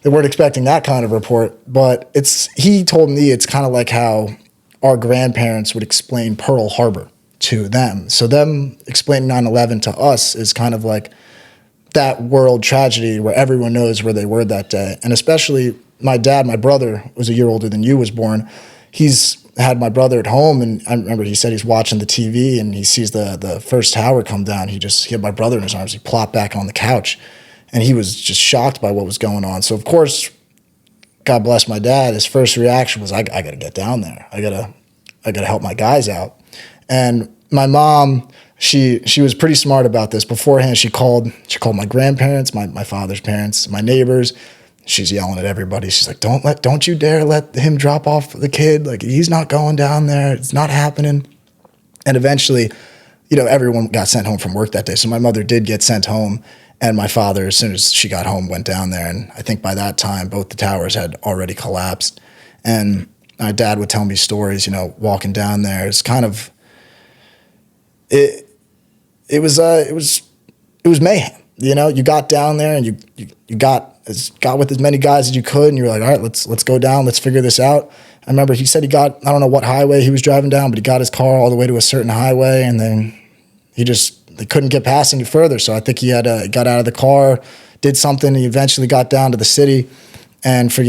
they weren't expecting that kind of report. But he told me it's kind of like how our grandparents would explain Pearl Harbor to them. So them explaining 9/11 to us is kind of like that world tragedy where everyone knows where they were that day. And especially my dad, my brother, was a year older than you, was born. He's had my brother at home, and I remember he said he's watching the TV and he sees the first tower come down. He had my brother in his arms. He plopped back on the couch, and he was just shocked by what was going on. So of course, God bless my dad, his first reaction was, I got to get down there. I gotta help my guys out. And my mom, she was pretty smart about this. Beforehand, she called my grandparents, my father's parents, my neighbors. She's yelling at everybody. She's like, don't you dare let him drop off the kid. Like, he's not going down there. It's not happening. And eventually, everyone got sent home from work that day. So my mother did get sent home, and my father, as soon as she got home, went down there. And I think by that time, both the towers had already collapsed. And my dad would tell me stories, walking down there. It's kind of, it was mayhem. You got down there and you got with as many guys as you could, and you were like, all right, let's go down, let's figure this out. I remember he said I don't know what highway he was driving down, but he got his car all the way to a certain highway, and then they couldn't get past any further. So I think he got out of the car, did something, and he eventually got down to the city. And for,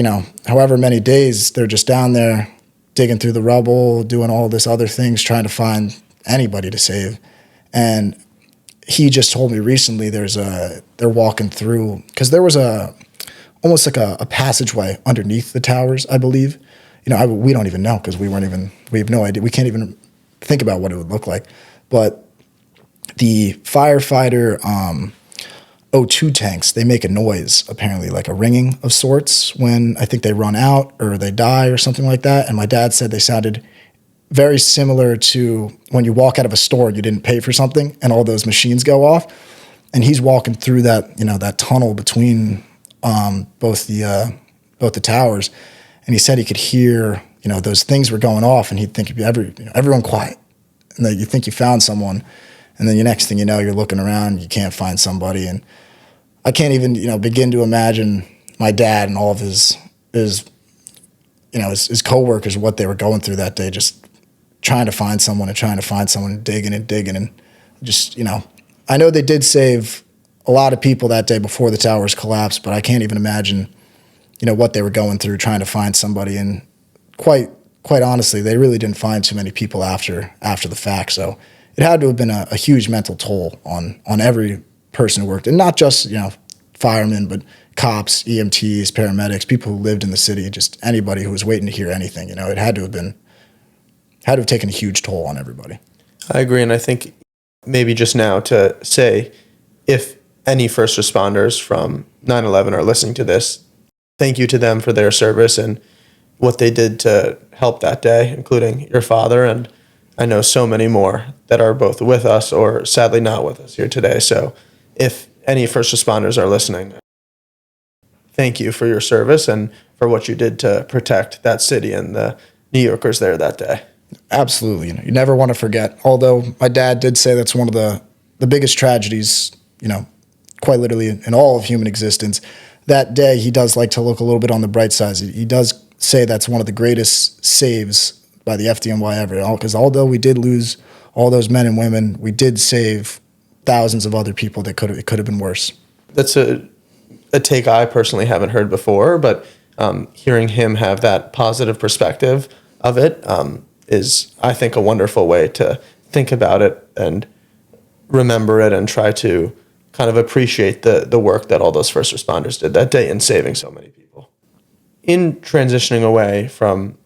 however many days, they're just down there digging through the rubble, doing all this other things, trying to find anybody to save. And he just told me recently they're walking through, because there was almost like a passageway underneath the towers, I believe. We don't even know, because we have no idea. We can't even think about what it would look like. But the firefighter O2 tanks, they make a noise, apparently, like a ringing of sorts when I think they run out or they die or something like that. And my dad said they sounded very similar to when you walk out of a store and you didn't pay for something and all those machines go off. And he's walking through that, that tunnel between both the towers. And he said he could hear, those things were going off, and he'd think everyone quiet. And that you think you found someone. And then the next thing you know, you're looking around, you can't find somebody. And I can't even, begin to imagine my dad and all of his coworkers, what they were going through that day, just trying to find someone, digging and just, I know they did save a lot of people that day before the towers collapsed, but I can't even imagine, what they were going through trying to find somebody. And quite honestly, they really didn't find too many people after the fact. So it had to have been a huge mental toll on every person who worked, and not just, firemen, but cops, EMTs, paramedics, people who lived in the city, just anybody who was waiting to hear anything. It had to have taken a huge toll on everybody. I agree, and I think maybe just now to say, if any first responders from 9/11 are listening to this, thank you to them for their service and what they did to help that day, including your father, and I know so many more that are both with us or sadly not with us here today. So if any first responders are listening, thank you for your service and for what you did to protect that city and the New Yorkers there that day. Absolutely. You never want to forget. Although my dad did say that's one of the biggest tragedies, quite literally in all of human existence. That day, he does like to look a little bit on the bright side. He does say that's one of the greatest saves by the FDNY ever. Because although we did lose all those men and women, we did save thousands of other people that it could have been worse. That's a take I personally haven't heard before, but hearing him have that positive perspective of it is, I think, a wonderful way to think about it and remember it and try to kind of appreciate the work that all those first responders did that day in saving so many people. In transitioning away from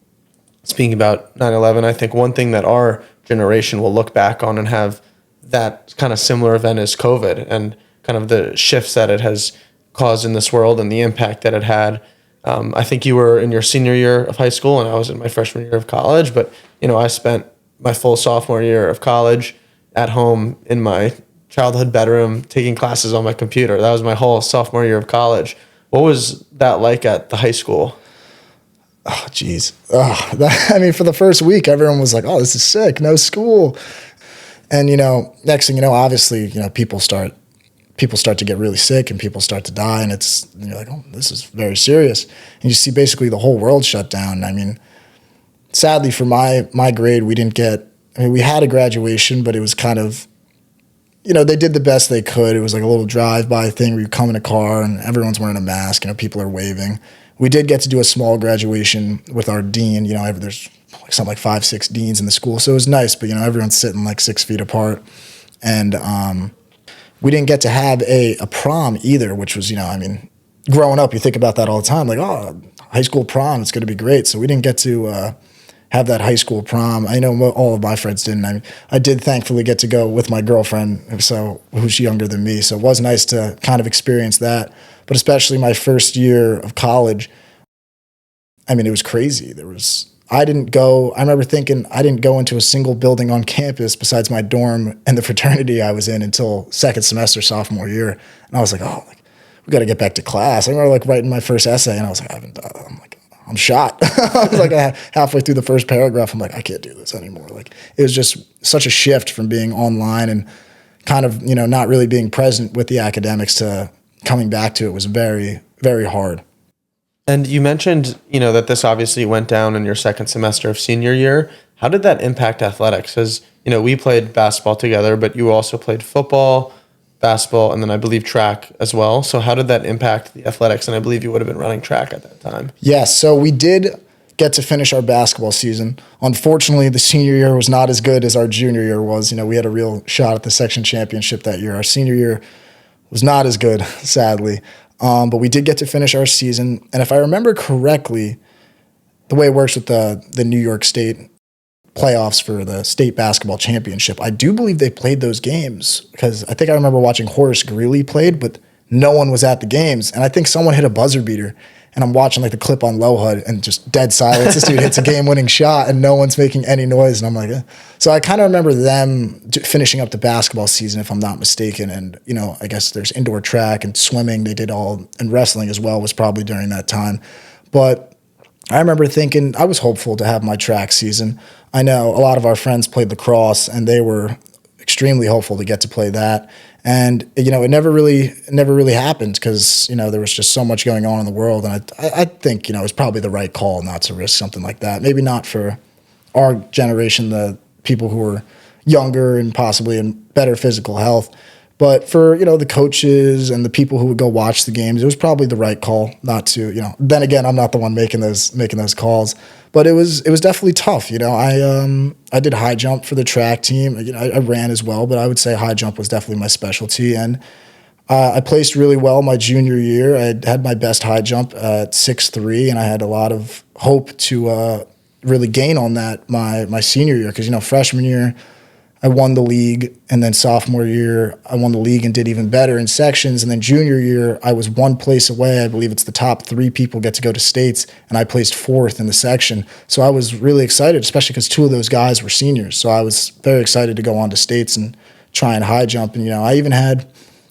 speaking about 9/11, I think one thing that our generation will look back on and have that kind of similar event is COVID and kind of the shifts that it has caused in this world and the impact that it had. I think you were in your senior year of high school and I was in my freshman year of college, but I spent my full sophomore year of college at home in my childhood bedroom taking classes on my computer. That was my whole sophomore year of college. What was that like at the high school? Oh, geez. For the first week, everyone was like, oh, this is sick. No school. And, next thing you know, obviously, people start to get really sick and people start to die. And you're like, oh, this is very serious. And you see basically the whole world shut down. I mean, sadly for my grade, we had a graduation, but it was kind of, they did the best they could. It was like a little drive-by thing where you come in a car and everyone's wearing a mask, people are waving. We did get to do a small graduation with our dean. There's something like 5-6 deans in the school. So it was nice, but everyone's sitting like 6 feet apart. And we didn't get to have a prom either, which was, growing up, you think about that all the time. Like, oh, high school prom, it's going to be great. So we didn't get to have that high school prom. I know all of my friends didn't. I did thankfully get to go with my girlfriend, who's younger than me. So it was nice to kind of experience that. But especially my first year of college, it was crazy. I remember thinking I didn't go into a single building on campus besides my dorm and the fraternity I was in until second semester sophomore year. And I was like, we got to get back to class. I remember writing my first essay and I was like, I'm shot. I was halfway through the first paragraph. I'm like, I can't do this anymore. It was just such a shift from being online and kind of, not really being present with the academics to coming back to it was very, very hard. And you mentioned, that this obviously went down in your second semester of senior year. How did that impact athletics? Because, we played basketball together, but you also played football, basketball, and then I believe track as well. So how did that impact the athletics? And I believe you would have been running track at that time. Yes, so we did get to finish our basketball season. Unfortunately, the senior year was not as good as our junior year was. We had a real shot at the section championship that year. Our senior year was not as good, sadly. But we did get to finish our season. And if I remember correctly, the way it works with the New York State playoffs for the state basketball championship, I do believe they played those games because I think I remember watching Horace Greeley played, but no one was at the games. And I think someone hit a buzzer beater. And I'm watching the clip on Low HUD and just dead silence. This dude hits a game-winning shot and no one's making any noise. And I'm like, eh. So I kind of remember them finishing up the basketball season, if I'm not mistaken. And, I guess there's indoor track and swimming. They did all, and wrestling as well was probably during that time. But I remember thinking I was hopeful to have my track season. I know a lot of our friends played lacrosse and they were extremely hopeful to get to play that. And, it never really happened because, there was just so much going on in the world. And I think, it was probably the right call not to risk something like that. Maybe not for our generation, the people who were younger and possibly in better physical health. But for, the coaches and the people who would go watch the games, it was probably the right call not to, then again, I'm not the one making those calls. But it was definitely tough. I did high jump for the track team. I ran as well, but I would say high jump was definitely my specialty. And I placed really well my junior year. I had my best high jump at 6'3", and I had a lot of hope to really gain on that my senior year because, freshman year, I won the league, and then sophomore year, I won the league and did even better in sections. And then junior year, I was one place away. I believe it's the top 3 people get to go to states, and I placed 4th in the section. So I was really excited, especially because 2 of those guys were seniors. So I was very excited to go on to states and try and high jump. And, I even had,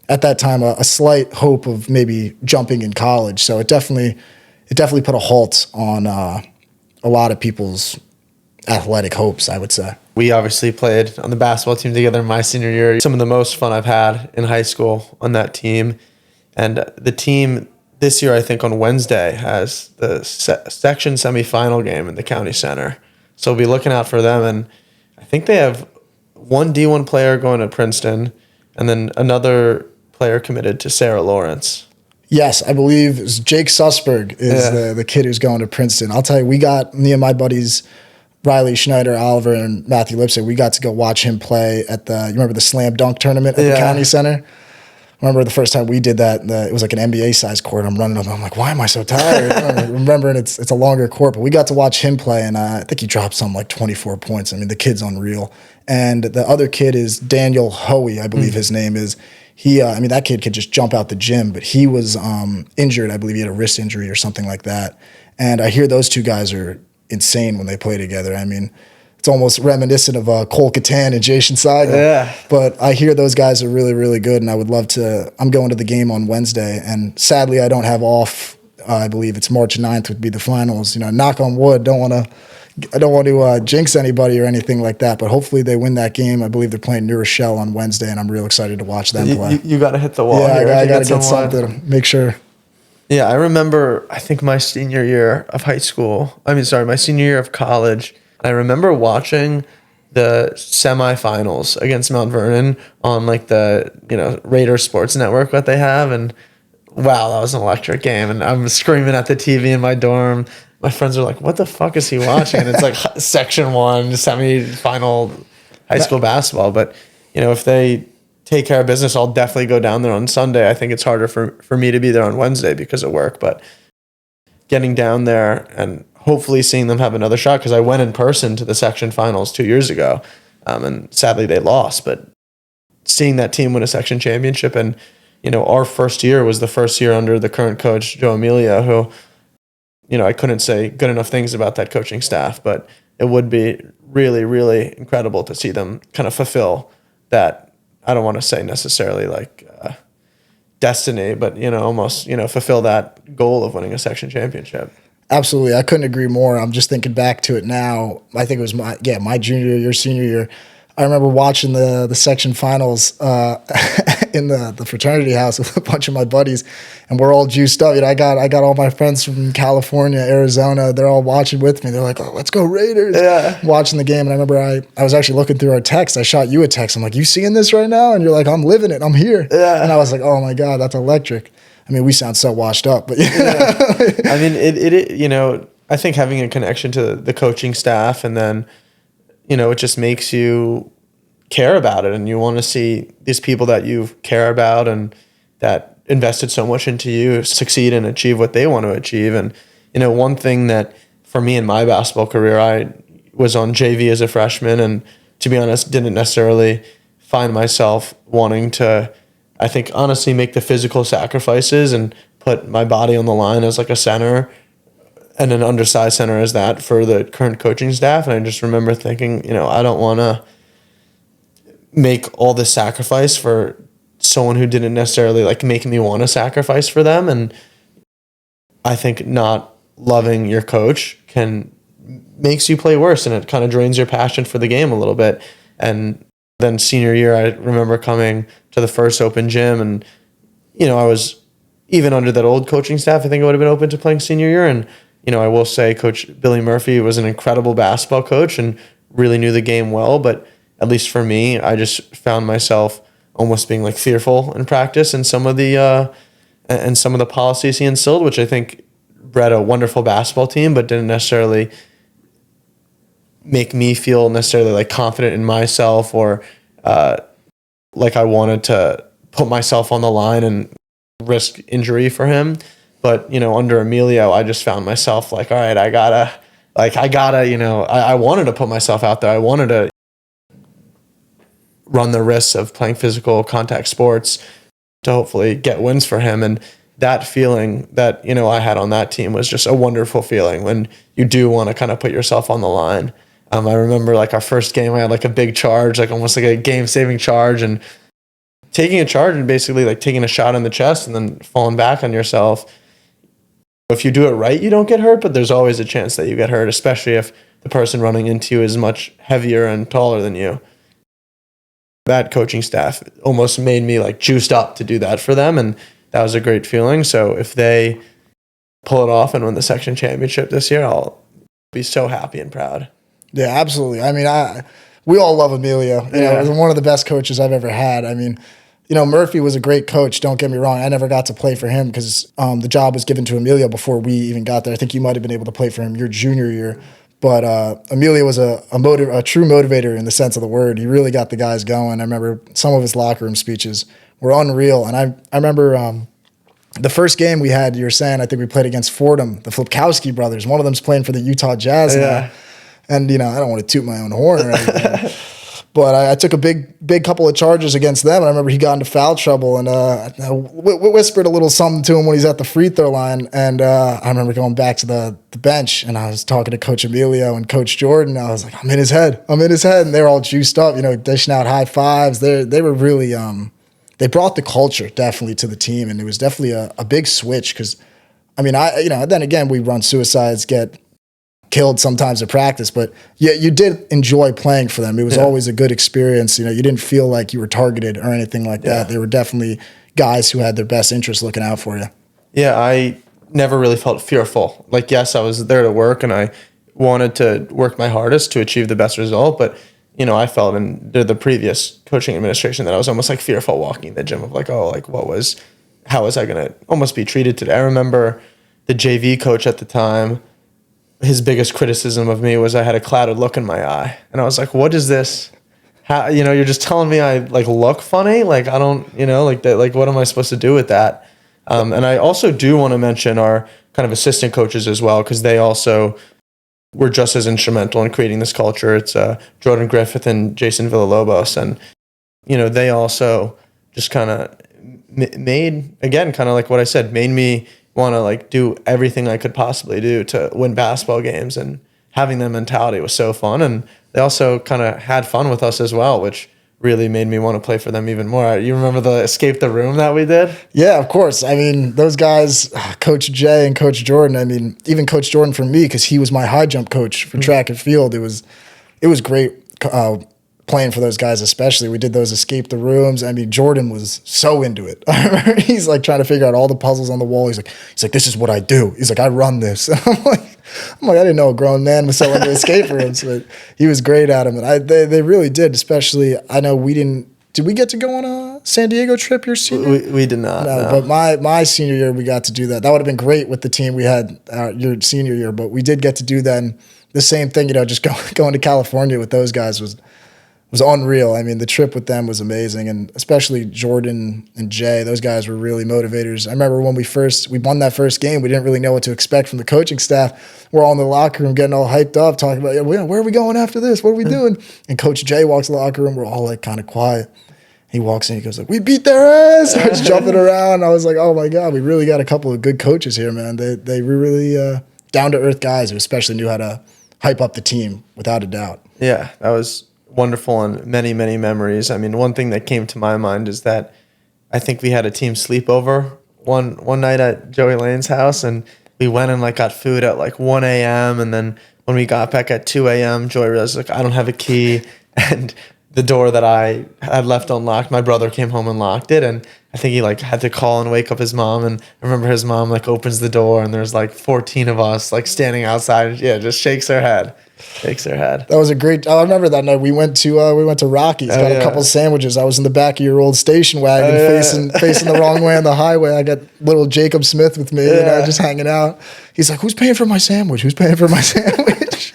at that time, a slight hope of maybe jumping in college. So it definitely put a halt on a lot of people's athletic hopes, I would say. We obviously played on the basketball team together my senior year. Some of the most fun I've had in high school on that team. And the team this year, I think on Wednesday, has the section semifinal game in the county center. So we'll be looking out for them. And I think they have one D1 player going to Princeton and then another player committed to Sarah Lawrence. Yes, I believe Jake Sussberg is the kid who's going to Princeton. I'll tell you, me and my buddies, Riley Schneider, Oliver, and Matthew Lipsett, we got to go watch him play at you remember the slam dunk tournament at the county center? I remember the first time we did that, it was like an NBA-sized court. I'm running up, and I'm like, why am I so tired? Remembering it's a longer court, but we got to watch him play, and I think he dropped something like 24 points. I mean, the kid's unreal. And the other kid is Daniel Hoey, I believe his name is. That kid could just jump out the gym, but he was injured. I believe he had a wrist injury or something like that. And I hear those 2 guys are insane when they play together. I mean, it's almost reminiscent of Cole Catan and Jason Seigel. Yeah. But I hear those guys are really, really good, and I would love to. I'm going to the game on Wednesday, and sadly, I don't have off. I believe it's March 9th would be the finals. Knock on wood. I don't want to jinx anybody or anything like that, but hopefully they win that game. I believe they're playing New Rochelle on Wednesday, and I'm real excited to watch them play. You got to hit the wall. Yeah, I got to get something. Make sure. Yeah, I remember, I think my senior year of my senior year of college, I remember watching the semifinals against Mount Vernon on like the, Raider Sports Network that they have. And wow, that was an electric game. And I'm screaming at the TV in my dorm. My friends are like, what the fuck is he watching? And it's like section 1, semifinal high school basketball. But, if they take care of business, I'll definitely go down there on Sunday. I think it's harder for me to be there on Wednesday because of work, but getting down there and hopefully seeing them have another shot, because I went in person to the section finals 2 years ago, and sadly they lost, but seeing that team win a section championship, and our first year was the first year under the current coach, Joe Amelia, who, I couldn't say good enough things about that coaching staff, but it would be really, really incredible to see them kind of fulfill that. I don't want to say necessarily like destiny, but, almost, fulfill that goal of winning a section championship. Absolutely. I couldn't agree more. I'm just thinking back to it now. I think it was my junior year, senior year. I remember watching the section finals in the fraternity house with a bunch of my buddies, and we're all juiced up. I got all my friends from California, Arizona. They're all watching with me. They're like, "Oh, let's go Raiders!" Yeah. Watching the game, and I remember I was actually looking through our text. I shot you a text. I'm like, "You seeing this right now?" And you're like, "I'm living it. I'm here." Yeah. And I was like, "Oh my God, that's electric." I mean, we sound so washed up, but yeah. I mean, it I think having a connection to the coaching staff, and then, it just makes you care about it, and you want to see these people that you care about and that invested so much into you succeed and achieve what they want to achieve. And, one thing that for me in my basketball career, I was on JV as a freshman, and to be honest, didn't necessarily find myself wanting to, I think, honestly, make the physical sacrifices and put my body on the line as like a center and an undersized center as that for the current coaching staff. And I just remember thinking, I don't want to make all this sacrifice for someone who didn't necessarily like make me want to sacrifice for them. And I think not loving your coach makes you play worse, and it kind of drains your passion for the game a little bit. And then senior year, I remember coming to the first open gym, and, I was even under that old coaching staff, I think I would have been open to playing senior year. And, I will say Coach Billy Murphy was an incredible basketball coach and really knew the game well. But at least for me, I just found myself almost being like fearful in practice and some of the policies he instilled, which I think bred a wonderful basketball team, but didn't necessarily make me feel necessarily like confident in myself or like I wanted put myself on the line and risk injury for him. But, you know, under Emilio, I just found myself like, all right, I gotta, you know, I wanted to put myself out there. I wanted to run the risks of playing physical contact sports to hopefully get wins for him. And that feeling that, you know, I had on that team was just a wonderful feeling when you do want to kind of put yourself on the line. I remember like our first game, I had like a big charge, like almost like a game-saving charge, and taking a charge and basically like taking a shot in the chest and then falling back on yourself. If you do it right, you don't get hurt, but there's always a chance that you get hurt, especially if the person running into you is much heavier and taller than you. That coaching staff almost made me like juiced up to do that for them, and that was a great feeling. So if they pull it off and win the section championship this year, I'll be so happy and proud. Yeah, absolutely. I mean, we all love Emilio. You know, he's one of the best coaches I've ever had. I mean, you know, Murphy was a great coach. Don't get me wrong. I never got to play for him because the job was given to Emilio before we even got there. I think you might have been able to play for him your junior year. But Emilio was a true motivator in the sense of the word. He really got the guys going. I remember some of his locker room speeches were unreal. And I remember the first game we had, you were saying, I think we played against Fordham, the Flipkowski brothers. One of them's playing for the Utah Jazz now. And, you know, I don't want to toot my own horn or anything. But I took a big couple of charges against them. And I remember he got into foul trouble. And I whispered a little something to him when he's at the free throw line. And I remember going back to the bench. And I was talking to Coach Emilio and Coach Jordan. I was like, I'm in his head. And they were all juiced up, you know, dishing out high fives. They were really they brought the culture definitely to the team. And it was definitely a big switch because, I mean, then again, we run suicides, get killed sometimes at practice, but yeah, you did enjoy playing for them. It was always a good experience. You know, you didn't feel like you were targeted or anything like that. They were definitely guys who had their best interests looking out for you. Yeah, I never really felt fearful. Like, yes, I was there to work and I wanted to work my hardest to achieve the best result, but you know, I felt in the previous coaching administration that I was almost like fearful walking in the gym of like, oh, like how was I going to almost be treated today? I remember the JV coach at the time, his biggest criticism of me was I had a clouded look in my eye. And I was like, what is this? How, you know, you're just telling me I like look funny? Like, I don't, you know, like that, like what am I supposed to do with that? And I also do want to mention our kind of assistant coaches as well, because they also were just as instrumental in creating this culture. It's Jordan Griffith and Jason Villalobos. And, you know, they also just kind of made, again, kind of like what I said, made me want to like do everything I could possibly do to win basketball games, and having that mentality was so fun. And they also kind of had fun with us as well, which really made me want to play for them even more. You remember the escape the room that we did? Yeah, of course. I mean, those guys, Coach Jay and Coach Jordan, I mean, even Coach Jordan for me, because he was my high jump coach for track and field. It was great playing for those guys, especially. We did those escape the rooms. I mean, Jordan was so into it. He's like trying to figure out all the puzzles on the wall. He's like, this is what I do. He's like, I run this. I'm like, I didn't know a grown man was so into escape rooms, but he was great at them. And they really did, especially, I know did we get to go on a San Diego trip your senior year? We did not. No. But my senior year, we got to do that. That would have been great with the team we had your senior year, but we did get to do that. And the same thing, you know, just going to California with those guys was unreal. I mean, the trip with them was amazing, and especially Jordan and Jay, those guys were really motivators. I remember when we won that first game, we didn't really know what to expect from the coaching staff. We're all in the locker room getting all hyped up, talking about, where are we going after this? What are we doing? And Coach Jay walks in the locker room. We're all like kind of quiet. He walks in, he goes like, we beat their ass. Starts jumping around. I was like, oh my God, we really got a couple of good coaches here, man. They were really down-to-earth guys who especially knew how to hype up the team, without a doubt. Yeah, that was wonderful, and many, many memories. I mean, one thing that came to my mind is that I think we had a team sleepover one night at Joey Lane's house, and we went and like got food at like 1 a.m. And then when we got back at 2 a.m., Joey realized like I don't have a key, and the door that I had left unlocked, my brother came home and locked it, and I think he like had to call and wake up his mom. And I remember his mom like opens the door, and there's like 14 of us like standing outside, and just shakes her head. That was a great. I remember that night we went to Rockies. Got a couple sandwiches. I was in the back of your old station wagon, facing the wrong way on the highway. I got little Jacob Smith with me, just hanging out. He's like, "Who's paying for my sandwich? Who's paying for my sandwich?"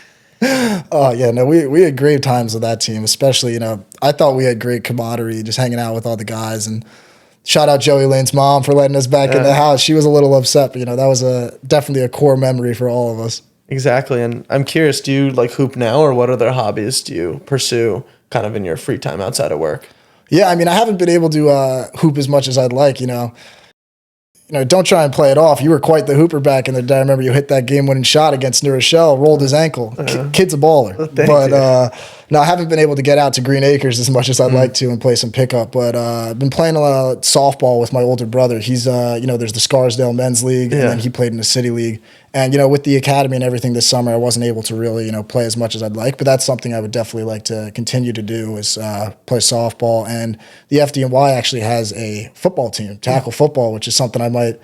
Oh yeah, no, we had great times with that team. Especially, I thought we had great camaraderie, just hanging out with all the guys, and shout out Joey Lane's mom for letting us back in the house. She was a little upset, but that was definitely a core memory for all of us. Exactly. And I'm curious, do you like hoop now, or what other hobbies do you pursue kind of in your free time outside of work? Yeah, I mean, I haven't been able to hoop as much as I'd like, don't try and play it off. You were quite the hooper back in the day. I remember you hit that game-winning shot against New Rochelle, rolled his ankle. Kid's a baller. No, I haven't been able to get out to Green Acres as much as I'd like to and play some pickup. But I've been playing a lot of softball with my older brother. He's, there's the Scarsdale Men's League, and then he played in the City League. And, with the academy and everything this summer, I wasn't able to really, play as much as I'd like. But that's something I would definitely like to continue to do is play softball. And the FDNY actually has a football team, tackle football, which is something I might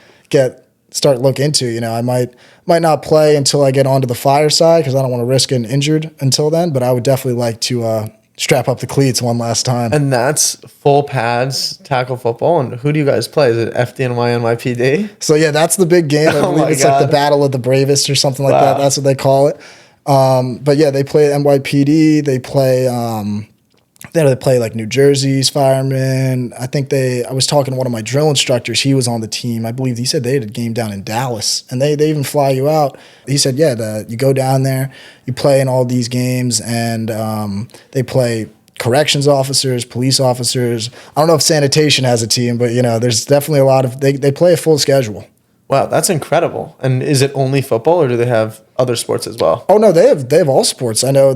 start look into. I might not play until I get onto the fire side because I don't want to risk getting injured until then. But I would definitely like to strap up the cleats one last time. And that's full pads tackle football. And who do you guys play? Is it FDNY NYPD? So yeah, that's the big game. I believe it's like the Battle of the Bravest or something like that. That's what they call it. But yeah, they play NYPD. They play. They play like New Jersey's firemen. I think I was talking to one of my drill instructors. He was on the team. I believe he said they had a game down in Dallas, and they even fly you out. He said, you go down there, you play in all these games, and they play corrections officers, police officers. I don't know if sanitation has a team, but there's definitely a lot of they play a full schedule. Wow, that's incredible. And is it only football, or do they have other sports as well? Oh no, they have all sports. I know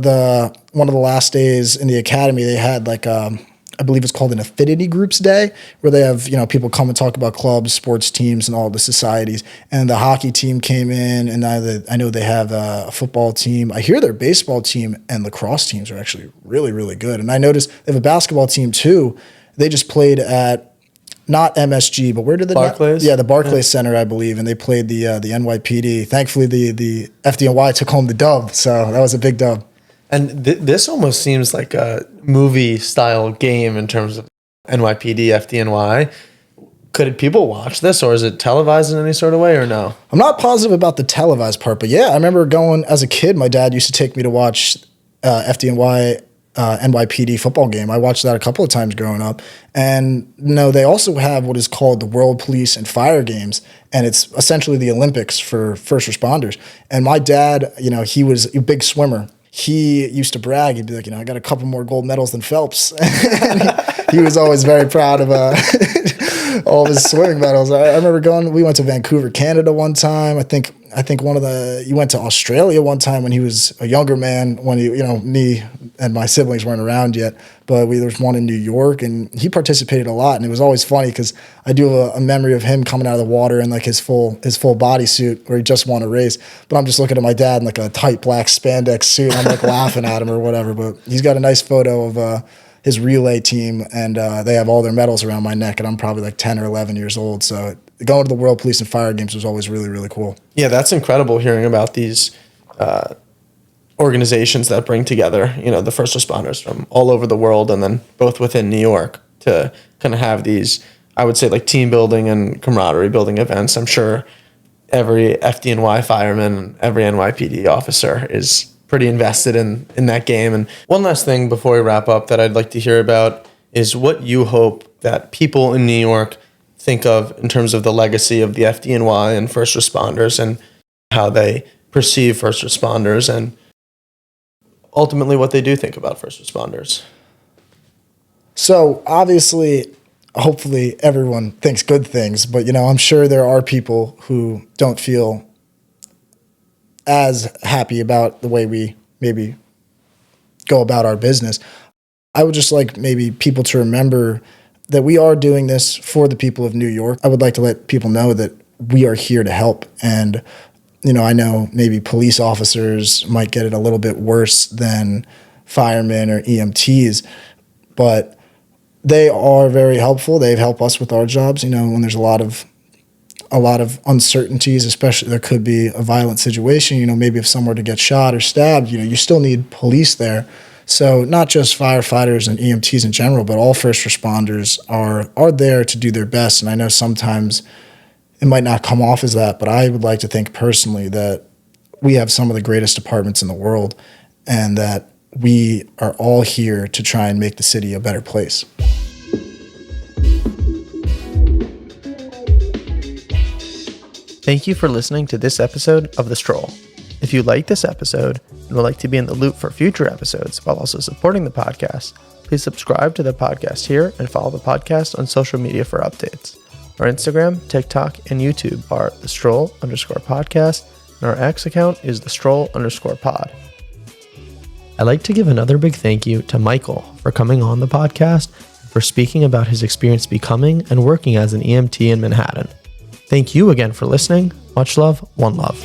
one of the last days in the academy they had I believe it's called an affinity groups day, where they have people come and talk about clubs, sports teams, and all the societies. And the hockey team came in, and I know they have a football team. I hear their baseball team and lacrosse teams are actually really, really good. And I noticed they have a basketball team too. They just played at not MSG, but where did the Barclays? The Barclays Center, I believe, and they played the NYPD. Thankfully, the FDNY took home the dub, so that was a big dub. And this almost seems like a movie-style game in terms of NYPD, FDNY. Could people watch this, or is it televised in any sort of way, or no? I'm not positive about the televised part, but yeah, I remember going as a kid. My dad used to take me to watch FDNY NYPD football game. I watched that a couple of times growing up. And they also have what is called the World Police and Fire Games, and it's essentially the Olympics for first responders. And my dad, he was a big swimmer. He used to brag. He'd be like, I got a couple more gold medals than Phelps. he was always very proud of all of his swimming medals. I remember we went to Vancouver, Canada one time. I think you went to Australia one time when he was a younger man, when me and my siblings weren't around yet, but there was one in New York, and he participated a lot. And it was always funny because I do a memory of him coming out of the water in like his full bodysuit where he just won a race. But I'm just looking at my dad in like a tight black spandex suit. And I'm like laughing at him or whatever, but he's got a nice photo of his relay team, and they have all their medals around my neck, and I'm probably like 10 or 11 years old. So going to the World Police and Fire Games was always really, really cool. Yeah, that's incredible hearing about these organizations that bring together, the first responders from all over the world, and then both within New York to kind of have these, I would say, like team building and camaraderie building events. I'm sure every FDNY fireman, every NYPD officer is pretty invested in that game. And one last thing before we wrap up that I'd like to hear about is what you hope that people in New York think of in terms of the legacy of the FDNY and first responders, and how they perceive first responders, and ultimately what they do think about first responders. So obviously, hopefully everyone thinks good things, but I'm sure there are people who don't feel as happy about the way we maybe go about our business. I would just like maybe people to remember that we are doing this for the people of New York. I would like to let people know that we are here to help. And, I know maybe police officers might get it a little bit worse than firemen or EMTs, but they are very helpful. They've helped us with our jobs, when there's a lot of uncertainties, especially there could be a violent situation, maybe if someone were to get shot or stabbed, you still need police there. So not just firefighters and EMTs in general, but all first responders are there to do their best. And I know sometimes it might not come off as that, but I would like to think personally that we have some of the greatest departments in the world, and that we are all here to try and make the city a better place. Thank you for listening to this episode of The Stroll. If you like this episode and would like to be in the loop for future episodes while also supporting the podcast, please subscribe to the podcast here and follow the podcast on social media for updates. Our Instagram, TikTok, and YouTube are thestroll_podcast, and our X account is thestroll_pod. I'd like to give another big thank you to Michael for coming on the podcast and for speaking about his experience becoming and working as an EMT in Manhattan. Thank you again for listening. Much love, one love.